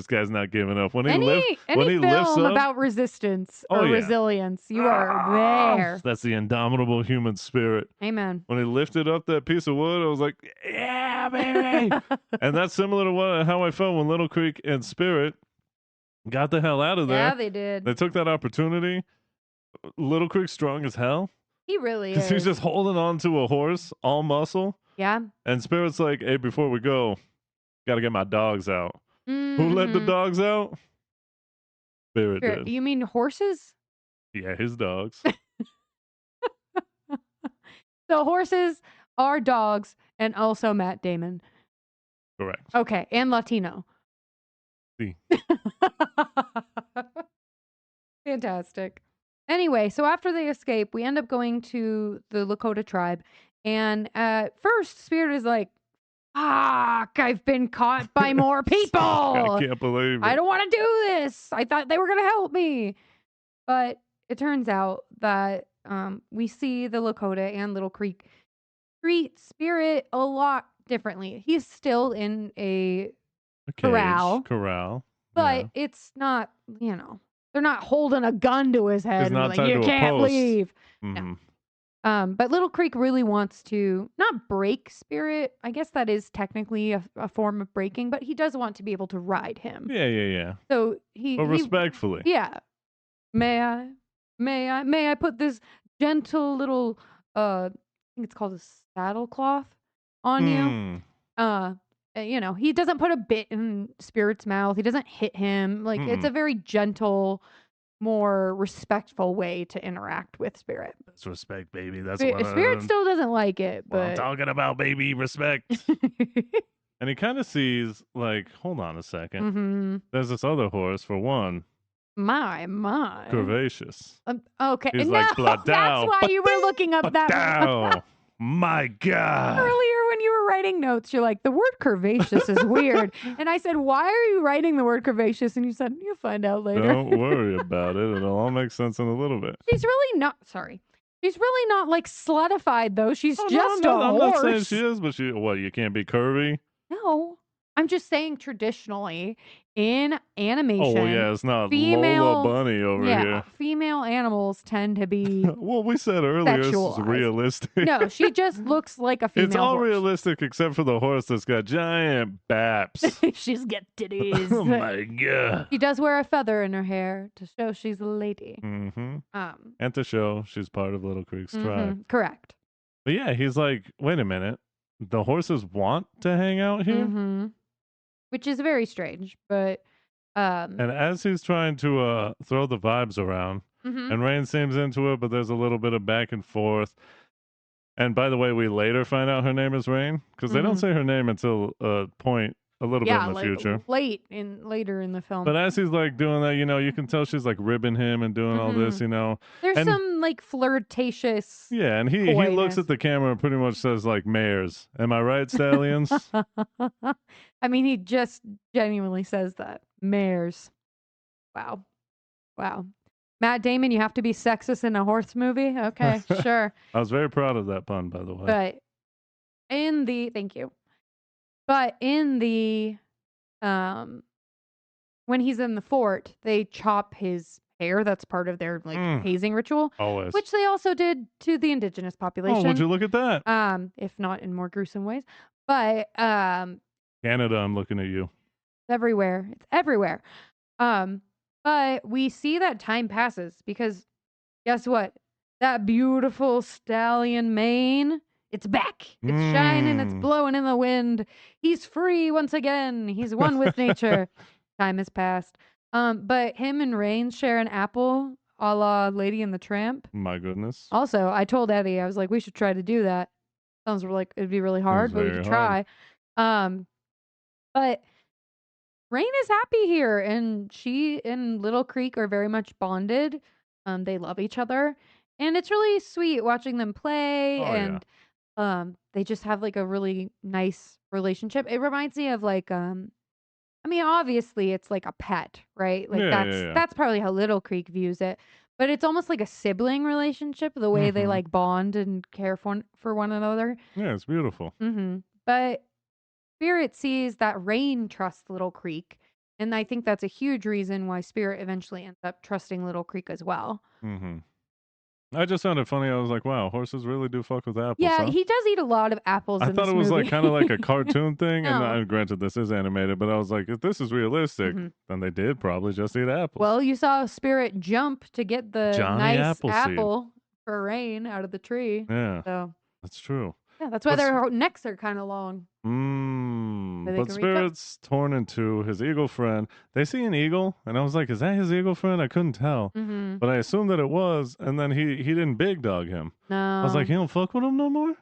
guy's not giving up. When he lifts up about resistance Oh, or yeah. resilience, you are there. That's the indomitable human spirit. Amen. When he lifted up that piece of wood, I was like, yeah, baby. And that's similar to how I felt when Little Creek and Spirit got the hell out of there. Yeah, they did. They took that opportunity. Little Creek's strong as hell. He really is. Because he's just holding on to a horse, all muscle. Yeah. And Spirit's like, hey, before we go, got to get my dogs out. Who let the dogs out? Spirit did. You mean horses? Yeah, his dogs. So horses are dogs and also Matt Damon. Correct. Okay, and Latino. See. Fantastic. Anyway, so after they escape, we end up going to the Lakota tribe. And at first, Spirit is like, fuck, I've been caught by more people. I can't believe it. I don't want to do this. I thought they were going to help me. But it turns out that we see the Lakota and Little Creek treat Spirit a lot differently. He's still in a corral. But it's not, they're not holding a gun to his head He's and not like, tied you to a can't post. leave. Mm-hmm. No. But Little Creek really wants to not break Spirit. I guess that is technically a form of breaking, but he does want to be able to ride him. Yeah. So But respectfully. Yeah. May I put this gentle little I think it's called a saddle cloth on you? He doesn't put a bit in Spirit's mouth. He doesn't hit him. Like it's a very gentle, more respectful way to interact with Spirit. That's respect, baby. That's Spirit still doesn't like it, but I'm talking about, baby, respect. And he kind of sees, like, hold on a second. There's this other horse, for one. My. Curvaceous. Okay. He's No, like, blood that's down. why you were looking up that Down. My God. earlier when you were writing notes. You're like, the word curvaceous is weird. And I said, why are you writing the word curvaceous? And you said, you'll find out later. Don't worry about it. It'll all make sense in a little bit. She's really not, sorry. She's really not like slutified though. She's Oh, just no, a I'm horse. not saying she is, but what, you can't be curvy? No, I'm just saying traditionally in animation. Oh, yeah, it's not female- Lola Bunny over here. female animals tend to be. Well, we said earlier this is Sexualized. realistic. No, she just looks like a female. It's all horse. realistic except for the horse that's got giant baps. She's got titties. Oh my God. She does wear a feather in her hair to show she's a lady. Mm-hmm. Um, And to show she's part of Little Creek's tribe. correct. But yeah, he's like, wait a minute. The horses want to hang out here? Mm-hmm. Which is very strange, but And as he's trying to throw the vibes around, mhm. and Rain seems into it, but there's a little bit of back and forth. And by the way, we later find out her name is Rain, because they don't say her name until a point a little bit in the like future. later in the film. But as he's like doing that, you can tell she's like ribbing him and doing all this, There's and- some like flirtatious. Yeah, and he looks Coyness. at the camera and pretty much says like mares. Am I right, Stallions? I mean, he just genuinely says that. Mares. Wow. Matt Damon, you have to be sexist in a horse movie? Okay, sure. I was very proud of that pun, by the way. But thank you. But in the when he's in the fort, they chop his hair. That's part of their like hazing ritual, Always. which they also did to the indigenous population. Oh, would you look at that? If not in more gruesome ways. But Canada, I'm looking at you. everywhere. It's everywhere. But we see that time passes because guess what? That beautiful stallion mane, it's back. It's shining, it's blowing in the wind. He's free once again. He's one with nature. Time has passed. But him and Rain share an apple a la Lady and the Tramp. My goodness. Also, I told Eddie, I was like, we should try to do that. Sounds like it'd be really hard, but we very could try. But Rain is happy here, and she and Little Creek are very much bonded. They love each other, and it's really sweet watching them play. Oh, yeah. And they just have like a really nice relationship. It reminds me of like I mean, obviously it's like a pet, right? Like Yeah. that's probably how Little Creek views it. But it's almost like a sibling relationship, the way they like bond and care for one another. Yeah, it's beautiful. But Spirit sees that Rain trusts Little Creek, and I think that's a huge reason why Spirit eventually ends up trusting Little Creek as well. I just found it funny. I was like, wow, horses really do fuck with apples. Yeah, huh? he does eat a lot of apples. I in thought this it was like movie. kind of like a cartoon thing. No. And granted, this is animated, but I was like, if this is realistic, then they did probably just eat apples. Well, you saw Spirit jump to get the Johnny nice Appleseed. apple for Rain out of the tree. yeah, So that's true. yeah, that's why But their necks are kind of long. But they can reach up. Spirit's torn in two. His eagle friend. They see an eagle, and I was like, "Is that his eagle friend?" I couldn't tell, but I assumed that it was. And then he didn't big dog him. No, I was like, "He don't fuck with him no more."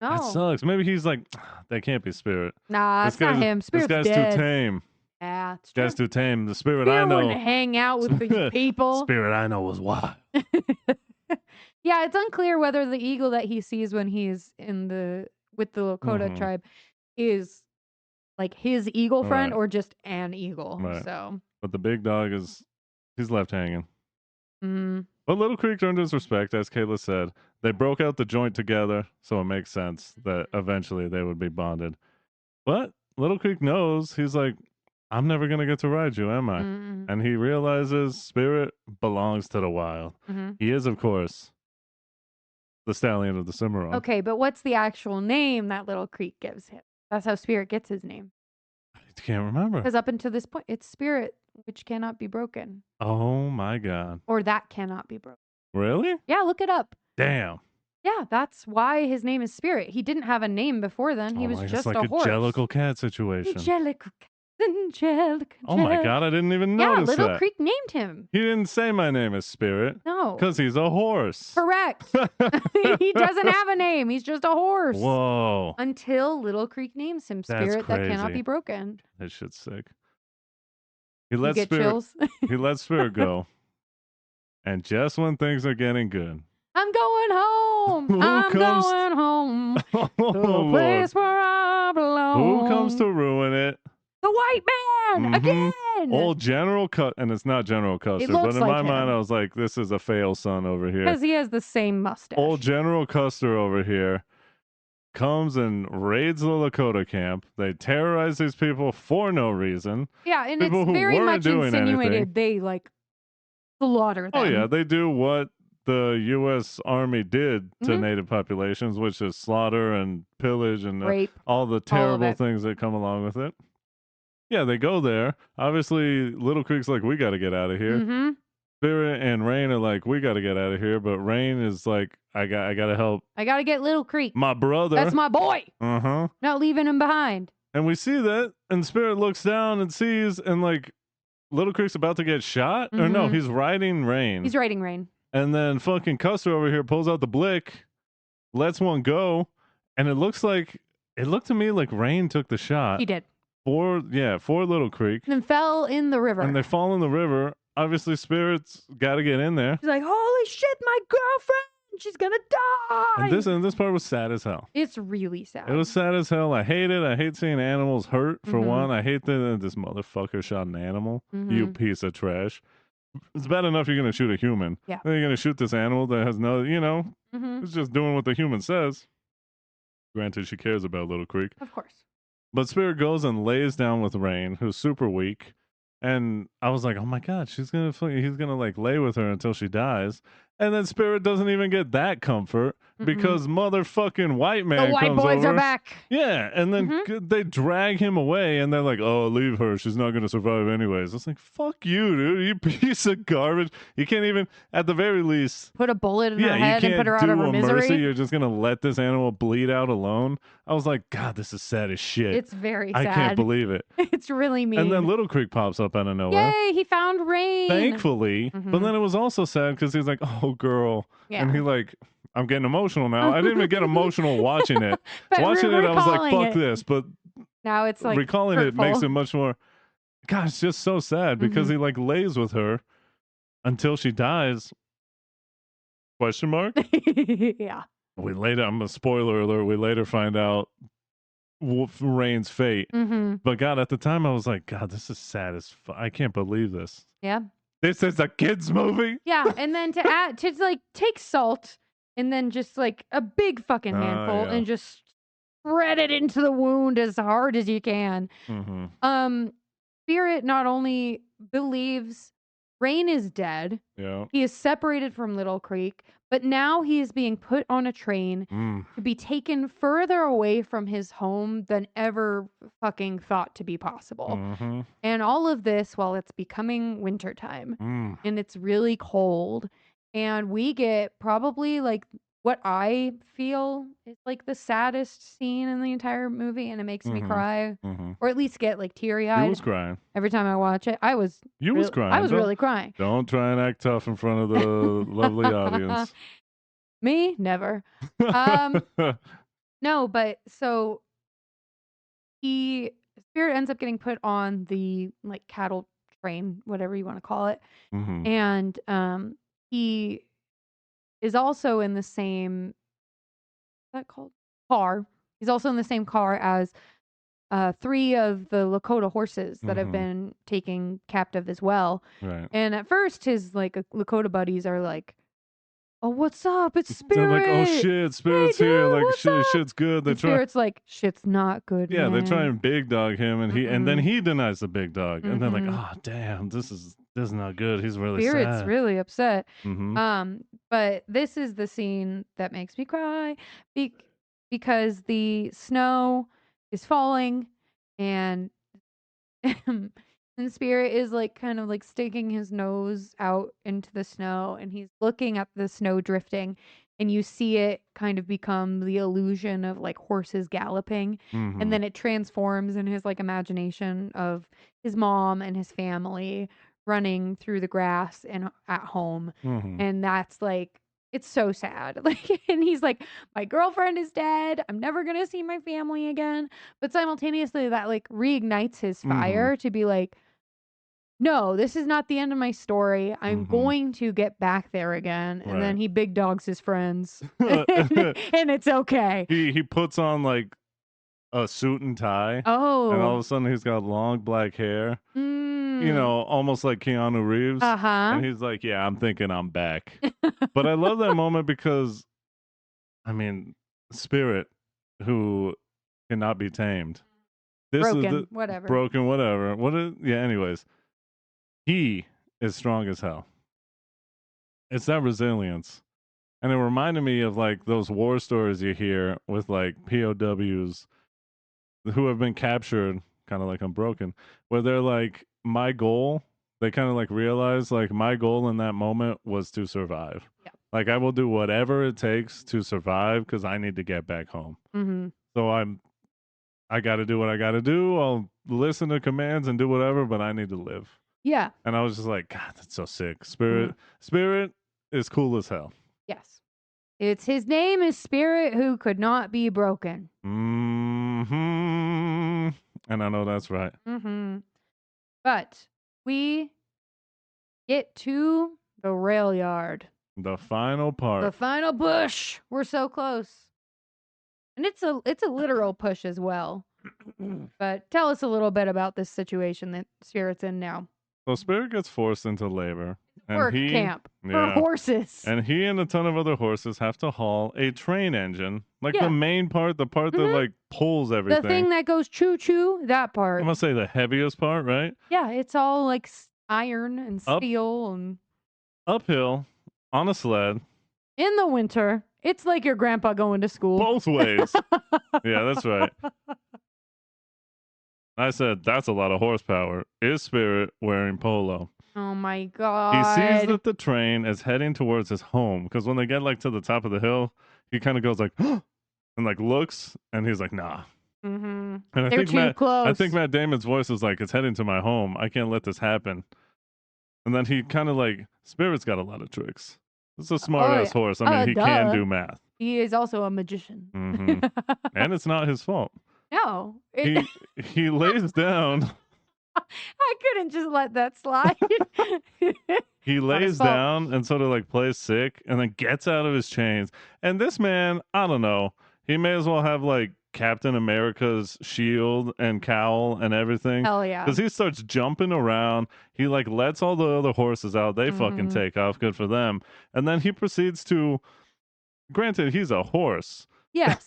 That no, sucks. Maybe he's like, "That can't be Spirit. nah, This it's not guy's- him. Spirit's this guy's dead. too tame. Yeah, it's This true. guy's too tame. The Spirit Spirit I know, wouldn't hang out with these people. Spirit I know was wild." Yeah, it's unclear whether the eagle that he sees when he's with the Lakota tribe is like his eagle friend Right. or just an eagle. Right. So, But the big dog he's left hanging. mm, But Little Creek earned his respect, as Kayla said. They broke out the joint together, so it makes sense that eventually they would be bonded. But Little Creek knows, he's like, I'm never going to get to ride you, am I? mm, And he realizes Spirit belongs to the wild. mhm. He is, of course, the Stallion of the Cimarron. Okay, but what's the actual name that Little Creek gives him? That's how Spirit gets his name. I can't remember. Because up until this point, it's Spirit which cannot be broken, Oh my God. or that cannot be broken. Really? Yeah, look it up. Damn. Yeah, that's why his name is Spirit. He didn't have a name before then. He was my, just it's like a horse. Jellicle Cat situation. Angelical. Oh my God, I didn't even Yeah, notice Little that. Creek named him. He didn't say my name is Spirit No. because he's a horse. Correct. He doesn't have a name. He's just a horse. Whoa. Until Little Creek names him That's Spirit that cannot crazy. be broken. That shit's sick. He You lets get Spirit chills. he lets Spirit go. And just when things are getting good. I'm going home. Who I'm comes- going home Oh, to a Lord. place where I belong. Who comes to ruin it? the white man Mhm. again? Old General and it's not General Custer, but looks in my like mind him. I was like, this is a fail son over here. Because he has the same mustache. Old General Custer over here comes and raids the Lakota camp. They terrorize these people for no reason. Yeah, and people it's who very weren't much doing insinuated anything. they like slaughter them. Oh yeah, they do what the U.S. Army did to Mhm. native populations, which is slaughter and pillage and Rape. all the all of terrible it. things that come along with it. Yeah, they go there. Obviously, Little Creek's like, we got to get out of here. Mm-hmm. Spirit and Rain are like, we got to get out of here. But Rain is like, I got to help I gotta get Little Creek. my brother. That's my boy. Uh-huh. Not leaving him behind. And we see that, and Spirit looks down and sees, and like, Little Creek's about to get shot. Or no, Mhm. he's riding Rain. He's riding Rain. And then fucking Custer over here pulls out the blick, lets one go, and it looked to me like Rain took the shot. He did. For Little Creek. And then fell in the river. And they fall in the river. Obviously, Spirit's got to get in there. He's like, holy shit, my girlfriend. She's gonna die. And this part was sad as hell. It's really sad. It was sad as hell. I hate it. I hate seeing animals hurt, for Mhm. one. I hate that this motherfucker shot an animal. You Mhm. piece of trash. It's bad enough you're going to shoot a human. Yeah. Then you're going to shoot this animal that has no, Mhm. it's just doing what the human says. Granted, she cares about Little Creek. Of course. But Spirit goes and lays down with Rain, who's super weak. And I was like, oh my God, he's going to like lay with her until she dies. And then Spirit doesn't even get that comfort because motherfucking white man The white comes boys over. are back. Yeah, and then they drag him away, and they're like, "Oh, leave her. She's not going to survive anyways." It's like, "Fuck you, dude. You piece of garbage. You can't even, at the very least, Put a bullet in her you head can't and put her out do of her a misery. mercy. You're just going to let this animal bleed out alone." I was like, "God, this is sad as shit. It's very I sad. can't believe it." It's really mean. And then Little Creek pops up out of nowhere. Yay, he found Rain. Thankfully, but then it was also sad because he's like, "Oh, girl," and he like. I'm getting emotional now. I didn't even get emotional watching it. But Watching it, I was like, recalling fuck it. this. But Now it's like recalling hurtful. it makes it much more. God, it's just so sad because he like lays with her until she dies. Question mark? Yeah. We later, I'm a spoiler alert, we later find out Rain's fate. Mm-hmm. But God, at the time I was like, God, this is sad as fuck. I can't believe this. Yeah. This is a kid's movie? Yeah. And then to add, to like take salt and then just like a big fucking handful yeah. and just spread it into the wound as hard as you can. Mm-hmm. Spirit not only believes Rain is dead, Yeah. he is separated from Little Creek, but now he is being put on a train to be taken further away from his home than ever fucking thought to be possible. Mm-hmm. And all of this while it's becoming wintertime and it's really cold. And we get probably like what I feel is like the saddest scene in the entire movie, and it makes me cry, or at least get like teary You eyed was crying. every time I watch it. I was Crying. I was really crying. Don't try and act tough in front of the lovely audience. Me, never. No, but so Spirit ends up getting put on the like cattle train, whatever you want to call it, Mhm. and he is also in the same what's that called car. He's also in the same car as 3 of the Lakota horses that have been taken captive as well. Right. And at first, his like Lakota buddies are like, "Oh, what's up? It's They're Spirit." like, oh shit, Spirit's Hey, here. dude, Like what's up? shit's good. They And try. Spirit's like, "Shit's not good." Yeah, they try man." and big dog him, and then he denies the big dog, and they're like, oh damn, this is not good. He's really Spirit's sad. really upset. Mm-hmm. But this is the scene that makes me cry because the snow is falling and and Spirit is like kind of like sticking his nose out into the snow and he's looking at the snow drifting and you see it kind of become the illusion of like horses galloping and then it transforms in his like imagination of his mom and his family running through the grass and at home. And that's like, it's so sad. Like, and he's like, my girlfriend is dead. I'm never going to see my family again. But simultaneously that like reignites his fire to be like, no, this is not the end of my story. I'm Mhm. going to get back there again. And then Right. he big dogs his friends. And it's okay. He puts on like a suit and tie, and all of Oh. a sudden he's got long black hair, you Mm. know, almost like Keanu Reeves. Uh-huh. And he's like, "Yeah, I'm thinking I'm back." But I love that moment because, I mean, Spirit, who cannot be tamed. This is Broken. Whatever. broken, whatever. Yeah, anyways. He is strong as hell. It's that resilience. And it reminded me of like those war stories you hear with like POWs who have been captured, kind of like Unbroken, where they're like, my goal, they kind of like realize like my goal in that moment was to survive. Yeah. Like I will do whatever it takes to survive because I need to get back home. Mm-hmm. So I got to do what I got to do. I'll listen to commands and do whatever, but I need to live. Yeah. And I was just like, God, that's so sick. Spirit is cool as hell. Yes. It's his name is Spirit who could not be broken. And I know that's right. Mm-hmm. But we get to the rail yard. The final part. The final push. We're so close. And it's a literal push as well. But tell us a little bit about this situation that Spirit's in now. So Spirit gets forced into labor. And Work he, camp for yeah. horses. And he and a ton of other horses have to haul a train engine. Like Yeah. the main part, the part that like pulls everything. The thing that goes choo choo, that part. I'm going to say the heaviest part, right? Yeah, it's all like iron and steel and Uphill on a sled. in the winter. It's like your grandpa going to school. Both ways. Yeah, that's right. I said, that's a lot of horsepower. Is Spirit wearing polo? Oh my god. He sees that the train is heading towards his home because when they get like to the top of the hill, he kind of goes like, and like looks, and he's like, nah. Mm-hmm. And They're too close. I think Matt Damon's voice is like, it's heading to my home. I can't let this happen. And then he kind of like, Spirit's got a lot of tricks. It's a smart ass horse. I mean, he can do math. He is also a magician. Mm-hmm. And it's not his fault. No. He lays down. I couldn't just let that slide. He lays down and sort of like plays sick and then gets out of his chains. And this man, I don't know, he may as well have like Captain America's shield and cowl and everything. Hell yeah. Because he starts jumping around. He like lets all the other horses out. They fucking take off. Good for them. And then he proceeds to, granted, he's a horse. Yes.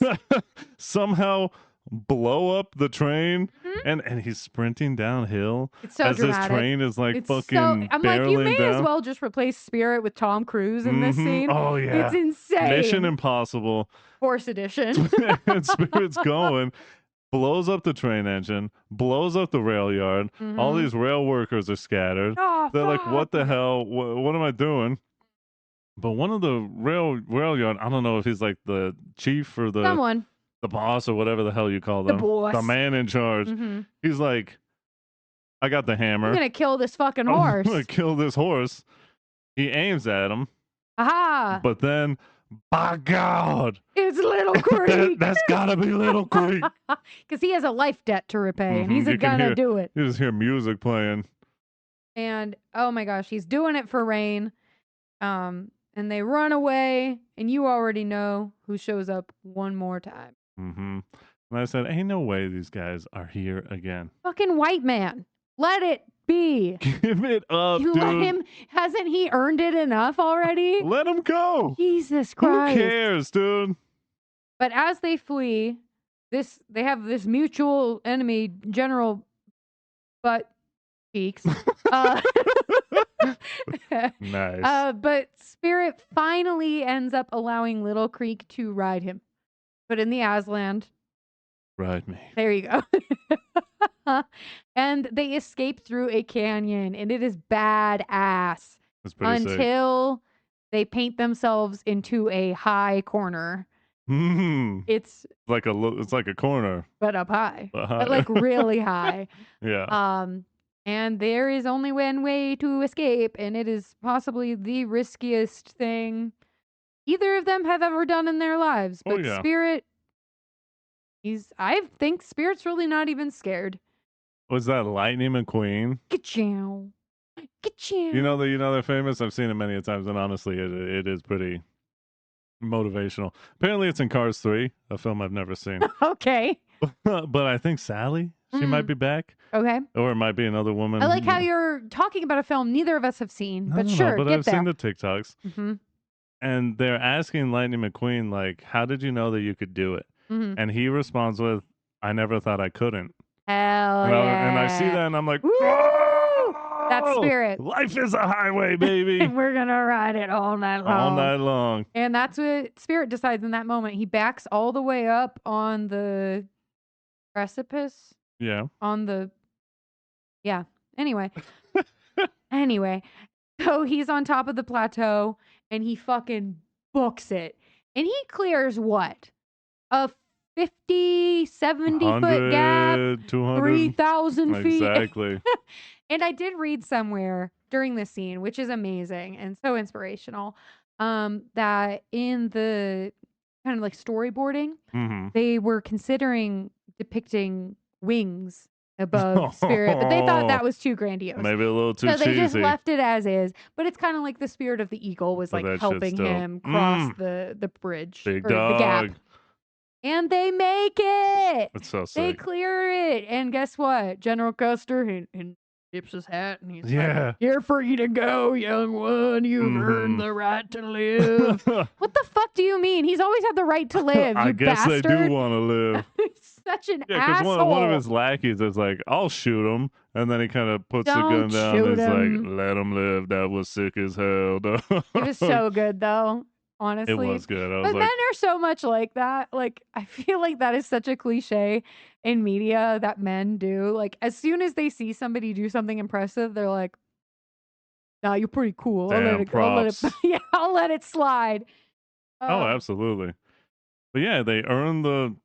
Somehow blow up the train and he's sprinting downhill It's so as dramatic. this train is like It's fucking I'm like, you barreling may down. as well just replace Spirit with Tom Cruise in this scene. Oh yeah, It's insane. Mission Impossible. Horse edition. And Spirit's going, blows up the train engine, blows up the rail yard. All these rail workers are scattered. Oh, They're like, what the fuck. hell? What am I doing? But one of the rail yard, I don't know if he's like the chief or the Someone. boss or whatever the hell you call The them. boss. The man in charge. He's like, I got the hammer. I'm gonna kill this fucking I'm horse. gonna kill this horse. He aims at him, Aha! but then, by God, It's Little Creek. that's gotta be Little Creek. Because he has a life debt to repay, and he's You can gonna hear- do it. You just hear music playing. And oh my gosh, he's doing it for Rain. And they run away, and you already know who shows up one more time. And I said, ain't no way these guys are here again. Fucking white man. Let it be. Give it up, You dude. let him. Hasn't he earned it enough already? Let him go. Jesus Christ. Who cares, dude? But as they flee, they have this mutual enemy, General Buttcheeks. Nice. But Spirit finally ends up allowing Little Creek to ride him. But in the Aslan, Ride me. there you go. And they escape through a canyon, and it is badass That's pretty sick. until they paint themselves into a high corner. It's It's like a corner. but up high, But but like really high. Yeah. And there is only one way to escape, and it is possibly the riskiest thing either of them have ever done in their lives. Oh, But yeah. Spirit, I think Spirit's really not even scared. Was that Lightning McQueen? Ka-chow. Get you. You know they're famous. I've seen it many a times, and honestly, it is pretty motivational. Apparently, it's in Cars 3, a film I've never seen. Okay. But I think Sally, she might be back, Okay. or it might be another woman. I like how you're talking about a film neither of us have seen, No, but no, no, sure, but get I've there. seen the TikToks, Mm-hmm. and they're asking Lightning McQueen like, "How did you know that you could do it?" Mm-hmm. And he responds with, "I never thought I couldn't." Hell And, yeah. and I see that, and I'm like, Woo! "Whoa! That spirit. Life is a highway, baby, And we're gonna ride it all night long. all night long." And that's what Spirit decides in that moment. He backs all the way up on the precipice. Yeah. Yeah. Anyway. So he's on top of the plateau and he fucking books it. And he clears what? A 50, 70 foot gap, 200, 3,000 feet. exactly. And I did read somewhere during this scene, which is amazing and so inspirational, that in the kind of like storyboarding, they were considering depicting wings above Spirit, but they thought that was too grandiose. Maybe a little too so they cheesy. just left it as is. But it's kind of like the spirit of the eagle was But like that helping shit's still- him cross the bridge Big or dog. the gap. And they make it. It's so They sick. clear it. And guess what? General Custer he tips his hat and he's Yeah. like, "You're free to go, young one. You've earned the right to live." What the fuck do you mean? He's always had the right to live, you I guess bastard. they do want to live. He's such an Yeah, because asshole. one of his lackeys is like, "I'll shoot him," and then he kind of puts the Don't gun down. shoot And he's him. like, "Let him live." That was sick as hell. It was so good though, honestly. It was good. I was But like, men are so much like that. Like, I feel like that is such a cliche in media that men do. Like, as soon as they see somebody do something impressive, they're like, "Nah, you're pretty cool. Damn, props." I'll let it slide." "Oh, absolutely." But yeah, they earned the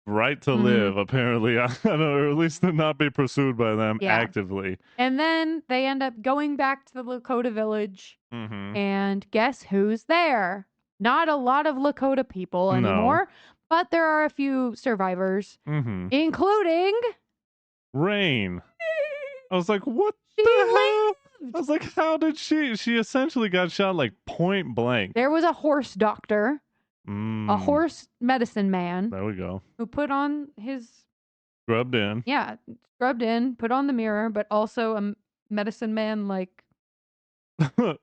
right to live, apparently, or at least to not be pursued by them Yeah. actively. And then they end up going back to the Lakota village, Mm-hmm. and guess who's there? Not a lot of Lakota people No. anymore, but there are a few survivors, Mm-hmm. including Rain. I was like, what She the hell? lived. I was like, how did she essentially got shot like point blank. There was a horse doctor, a horse medicine man There we go. who put on his, Rubbed in. scrubbed in, put on the mirror, but also a medicine man like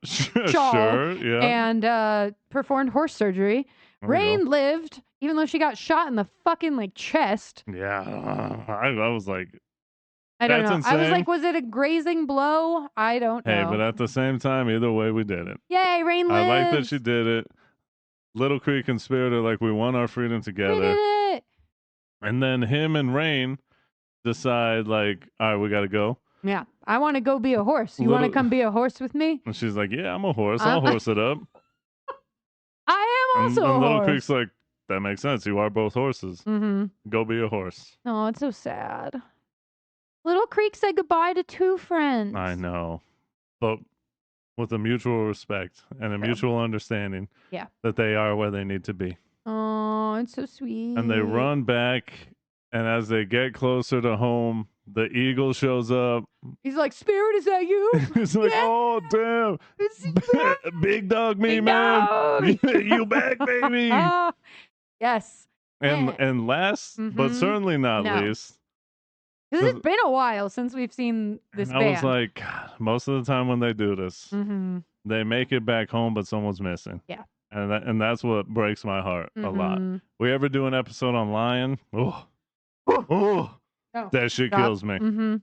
Sure, shawl yeah. and performed horse surgery. There we go. Rain lived, even though she got shot in the fucking like chest. Yeah. I was like, I don't That's know. I was insane. like, was it a grazing blow? I don't hey, know. but at the same time, either way, we did it. Yay, Rain I lives. like that she did it. Little Creek and Spirit are like, we want our freedom We together. did it. And then him and Rain decide, like, all right, we got to go. Yeah, I want to go be a horse. You want to Little- come be a horse with me? And she's like, yeah, I'm a horse. I'll I'm- horse it up. I am also and a Little horse. Creek's like, that makes sense. You are both horses. Mm-hmm. Go be a horse. Oh, it's so sad. Little Creek said goodbye to two friends. I know. But with a mutual respect and a True. mutual understanding Yeah. that they are where they need to be. Oh, it's so sweet. And they run back, and as they get closer to home, the eagle shows up. He's like, Spirit, is that you? It's like, Yeah. oh, damn. It's Big dog me, Big man. dog. You back, baby. Yes. And last, but Mhm. certainly not No. least, Because it's been a while since we've seen this and I band. was like, God, most of the time when they do this, Mm-hmm. they make it back home, but someone's missing. Yeah. And that's what breaks my heart a lot. Mhm. We ever do an episode on Lion? Oh, oh, Oh, that shit stop. kills me. Mm-hmm.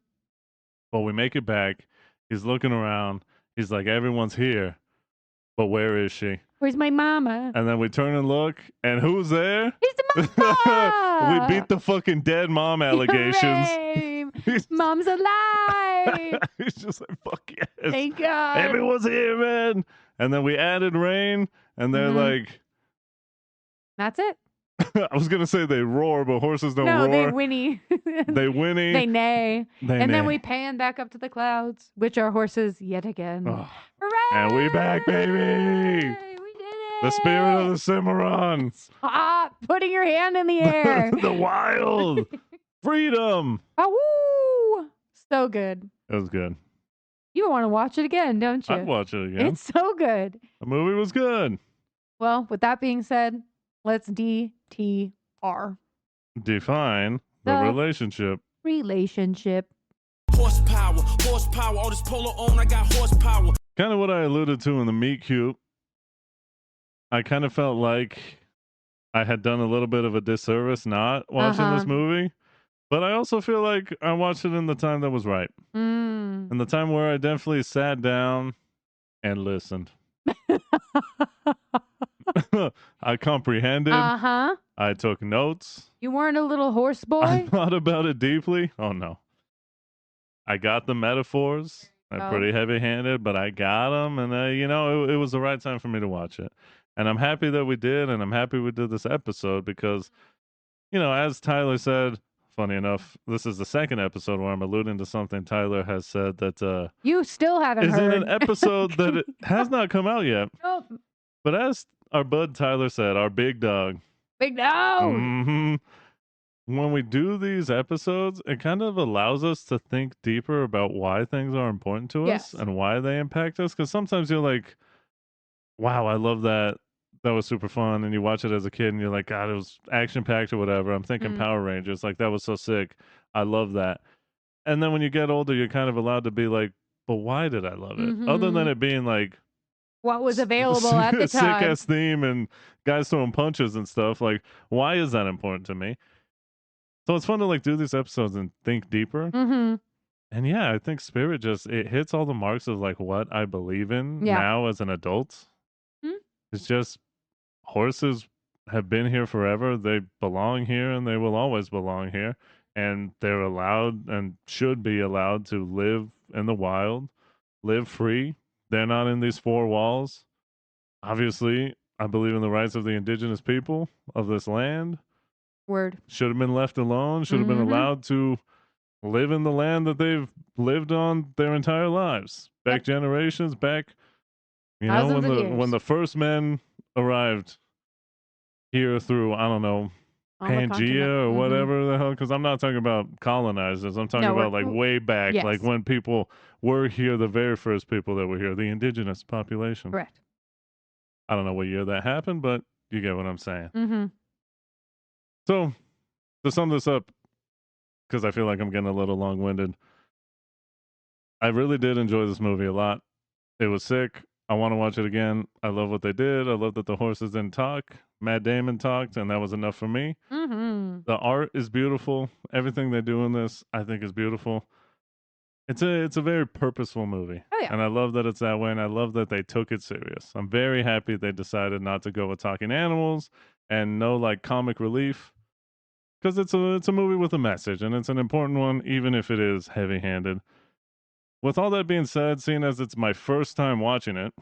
But we make it back. He's looking around. He's like, everyone's here, but where is she? Where's my mama? And then we turn and look, and who's there? It's mama. We beat the fucking dead mom allegations. Hooray. He's, Mom's alive. he's just like, fuck yes. Thank God. Everyone's here, man. And then we added Rain, and they're Mhm. like, That's it. I was gonna say they roar, but horses don't No, they roar. whinny. They whinny. They neigh. They And then neigh. we pan back up to the clouds, which are horses yet again. Oh, Hooray! and we back, baby. We did it. the spirit of the Cimarron. Stop putting your hand in the air. The wild. Freedom. Ah, woo! So good. It was good. You want to watch it again, don't I'd you? watch it again. It's so good. The movie was good. Well, with that being said, let's DTR. Define the The relationship. relationship. Horsepower, all this polo on, I got horsepower. Kind of what I alluded to in the meet cute. I kind of felt like I had done a little bit of a disservice not watching this movie, but I also feel like I watched it in the time that was right. Mm. In the time where I definitely sat down and listened. I comprehended. Uh-huh. I took notes. You weren't a little horse I boy? thought about it deeply. Oh no. I got the metaphors. I'm pretty heavy-handed, but I got them, and it was the right time for me to watch it. And I'm happy that we did, and I'm happy we did this episode because, as Tyler said, funny enough, this is the second episode where I'm alluding to something Tyler has said that You still haven't is heard. in an episode that it has not come out yet. Nope. But as our bud Tyler said, our big dog, Big dog. mhm, when we do these episodes, it kind of allows us to think deeper about why things are important to us Yes. and why they impact us. Because sometimes you're like, wow, I love that. That was super fun. And you watch it as a kid and you're like, God, it was action packed or whatever. I'm thinking Mm. Power Rangers. Like, that was so sick. I love that. And then when you get older, you're kind of allowed to be like, but why did I love it? Other than Mhm. it being like, What was available at the sick time. ass theme and guys throwing punches and stuff. Like, why is that important to me? So it's fun to like do these episodes and think deeper. Mm-hmm. And yeah, I think Spirit it hits all the marks of like what I believe in Yeah. now as an adult. Hmm. It's just horses have been here forever. They belong here and they will always belong here. And they're allowed and should be allowed to live in the wild, live free. They're not in these four walls. Obviously, I believe in the rights of the indigenous people of this land. Word. Should have been left alone, should have been Mhm. allowed to live in the land that they've lived on their entire lives. Back Yep. generations, back Thousands of when years. the first men arrived here through, I don't know, On the Pangea continent. or Mhm. whatever the hell, because I'm not talking about colonizers. I'm talking No, about we're- like way back, like yes. when people were here, the very first people that were here, the indigenous population. Correct. I don't know what year that happened, but you get what I'm saying. Mm-hmm. So, to sum this up, because I feel like I'm getting a little long-winded, I really did enjoy this movie a lot. It was sick. I want to watch it again. I love what they did. I love that the horses didn't talk. Matt Damon talked, and that was enough for me. Mm-hmm. The art is beautiful. Everything they do in this, I think, is beautiful. It's a very purposeful movie. Oh, yeah. And I love that it's that way, and I love that they took it serious. I'm very happy they decided not to go with talking animals and no like comic relief. Because it's a movie with a message, and it's an important one, even if it is heavy-handed. With all that being said, seeing as it's my first time watching it,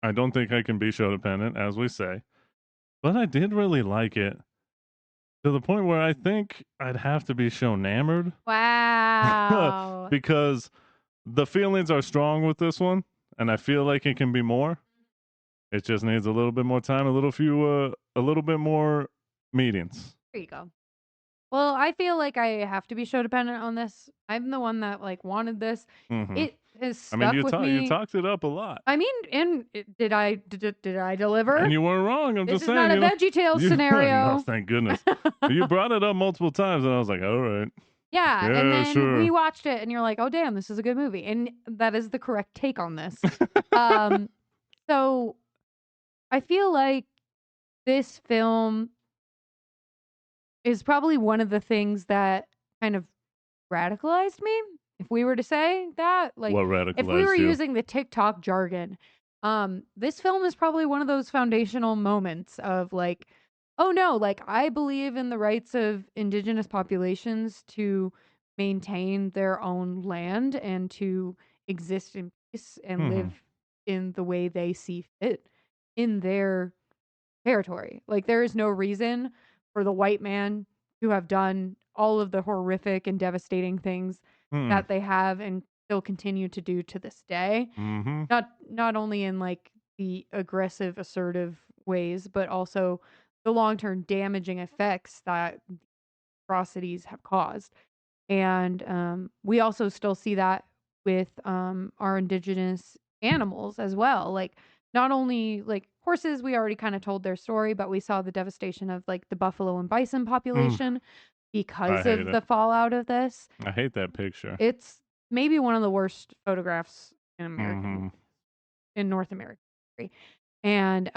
I don't think I can be show-dependent, as we say. But I did really like it. To the point where I think I'd have to be show-namored. Wow. Because the feelings are strong with this one, and I feel like it can be more. It just needs a little bit more time, a little bit more meetings. There you go. Well, I feel like I have to be show dependent on this. I'm the one that like wanted this. Mhm. It has I stuck mean, you with me. you talked it up a lot, I mean, and did I deliver? and you weren't wrong. I'm This just is saying. not a you know, Veggie Tales you- scenario. No, thank goodness. You brought it up multiple times, and I was like, all right. Yeah, Yeah, and then sure. we watched it, and you're like, "Oh, damn, this is a good movie," and that is the correct take on this. So I feel like this film is probably one of the things that kind of radicalized me, if we were to say that. Like, What if we were radicalized you? using the TikTok jargon, this film is probably one of those foundational moments of like, oh no, like I believe in the rights of indigenous populations to maintain their own land and to exist in peace and Mhm. live in the way they see fit in their territory. Like there is no reason for the white man to have done all of the horrific and devastating things Mm. that they have and still continue to do to this day. Mhm. Not only in like the aggressive, assertive ways, but also the long-term damaging effects that atrocities have caused. And we also still see that with our indigenous animals as well. Like, not only like horses, we already kind of told their story, but we saw the devastation of like the buffalo and bison population I because hate of it. the fallout of this. I hate that picture. It's maybe one of the worst photographs in American Mhm. in North America history. And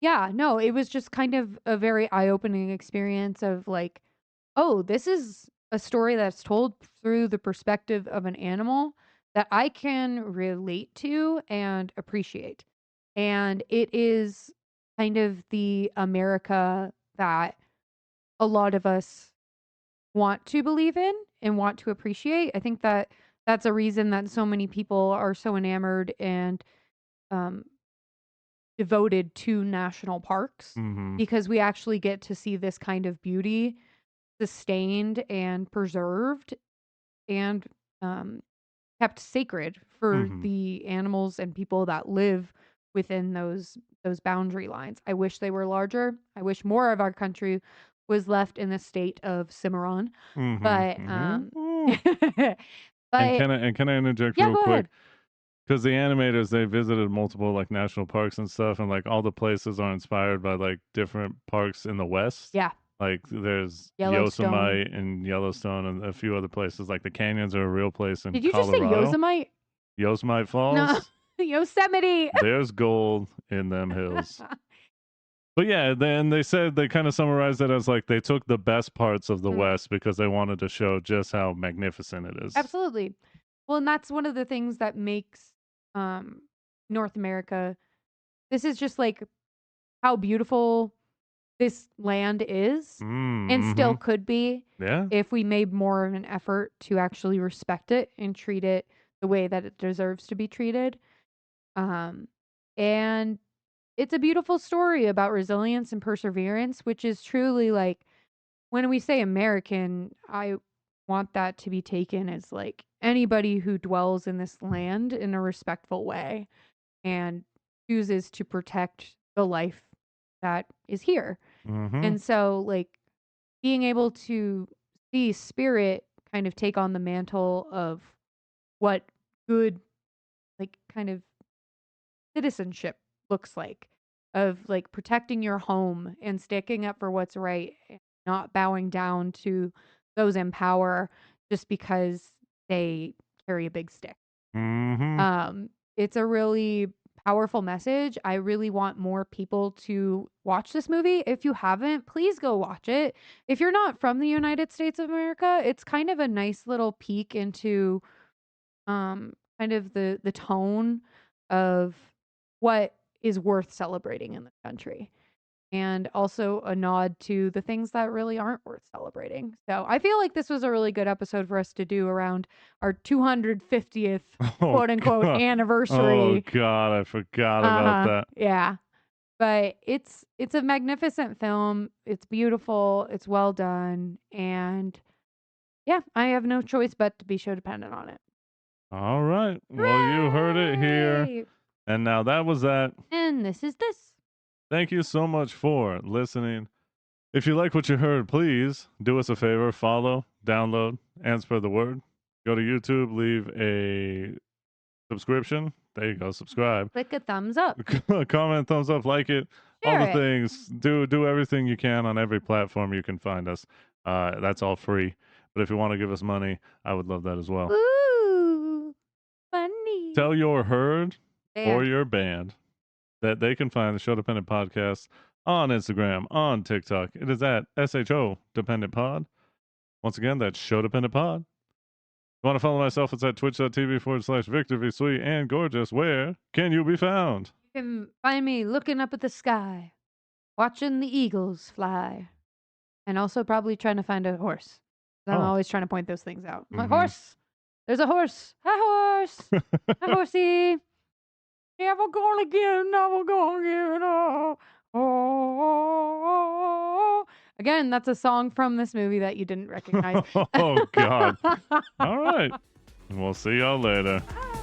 yeah, no, it was just kind of a very eye-opening experience of like, oh, this is a story that's told through the perspective of an animal that I can relate to and appreciate. And it is kind of the America that a lot of us want to believe in and want to appreciate. I think that that's a reason that so many people are so enamored and um, devoted to national parks, Mhm. because we actually get to see this kind of beauty sustained and preserved and um, kept sacred for Mhm. the animals and people that live within those boundary lines. I wish they were larger. I wish more of our country was left in the state of Cimarron. Mhm. But Mhm. And but can I interject yeah, real go quick? ahead. Because the animators, they visited multiple like national parks and stuff, and like all the places are inspired by like different parks in the West. Yeah, Like there's Yellowstone. Yosemite and Yellowstone and a few other places. Like the canyons are a real place in Did you just say Colorado. Yosemite? Yosemite No, Falls. Yosemite. There's gold in them hills. But yeah, then they said they kind of summarized it as like they took the best parts of the Mm. West because they wanted to show just how magnificent it is. Absolutely. Well, and that's one of the things that makes um North America. This is just like how beautiful this land is and still Mm-hmm. could be Yeah. if we made more of an effort to actually respect it and treat it the way that it deserves to be treated. Um and it's a beautiful story about resilience and perseverance, which is truly like, when we say American, I want that to be taken as like anybody who dwells in this land in a respectful way and chooses to protect the life that is here. Mm-hmm. And so, like, being able to see Spirit kind of take on the mantle of what good, like, kind of citizenship looks like, of like protecting your home and sticking up for what's right, and not bowing down to those in power just because they carry a big stick. Mm-hmm. It's a really powerful message. I really want more people to watch this movie. If you haven't, please go watch it. If you're not from the United States of America, it's kind of a nice little peek into kind of the tone of what is worth celebrating in the country, and also a nod to the things that really aren't worth celebrating. So I feel like this was a really good episode for us to do around our 250th Oh quote unquote God. Oh anniversary. God, I forgot about that. Yeah. But it's a magnificent film. It's beautiful, it's well done, and yeah, I have no choice but to be show dependent on it. All right. Well, you heard it here. Hooray! And now that was that. And this is this. Thank you so much for listening. If you like what you heard, please do us a favor, follow, download, and spread the word. Go to YouTube, leave a subscription. There you go, subscribe. Click a thumbs up. Comment, thumbs up, like it, all Share the it. things. Do everything you can on every platform you can find us. That's all free. But if you want to give us money, I would love that as well. Ooh, funny. Tell your herd or Band. your band that they can find the Show-Dependent Podcast on Instagram, on TikTok. It is at SHO Dependent Pod. Once again, that's Show-Dependent Pod. If you want to follow myself, it's at twitch.tv/Victor V Sweet and Gorgeous. Where can you be found? You can find me looking up at the sky, watching the eagles fly, and also probably trying to find a horse. I'm Oh. always trying to point those things out. I'm like, Mhm. horse! There's a horse! A horse! A horsey! Never gonna give, never gonna give it up. Oh. Again, that's a song from this movie that you didn't recognize. Oh, God. All right. We'll see y'all later. Bye.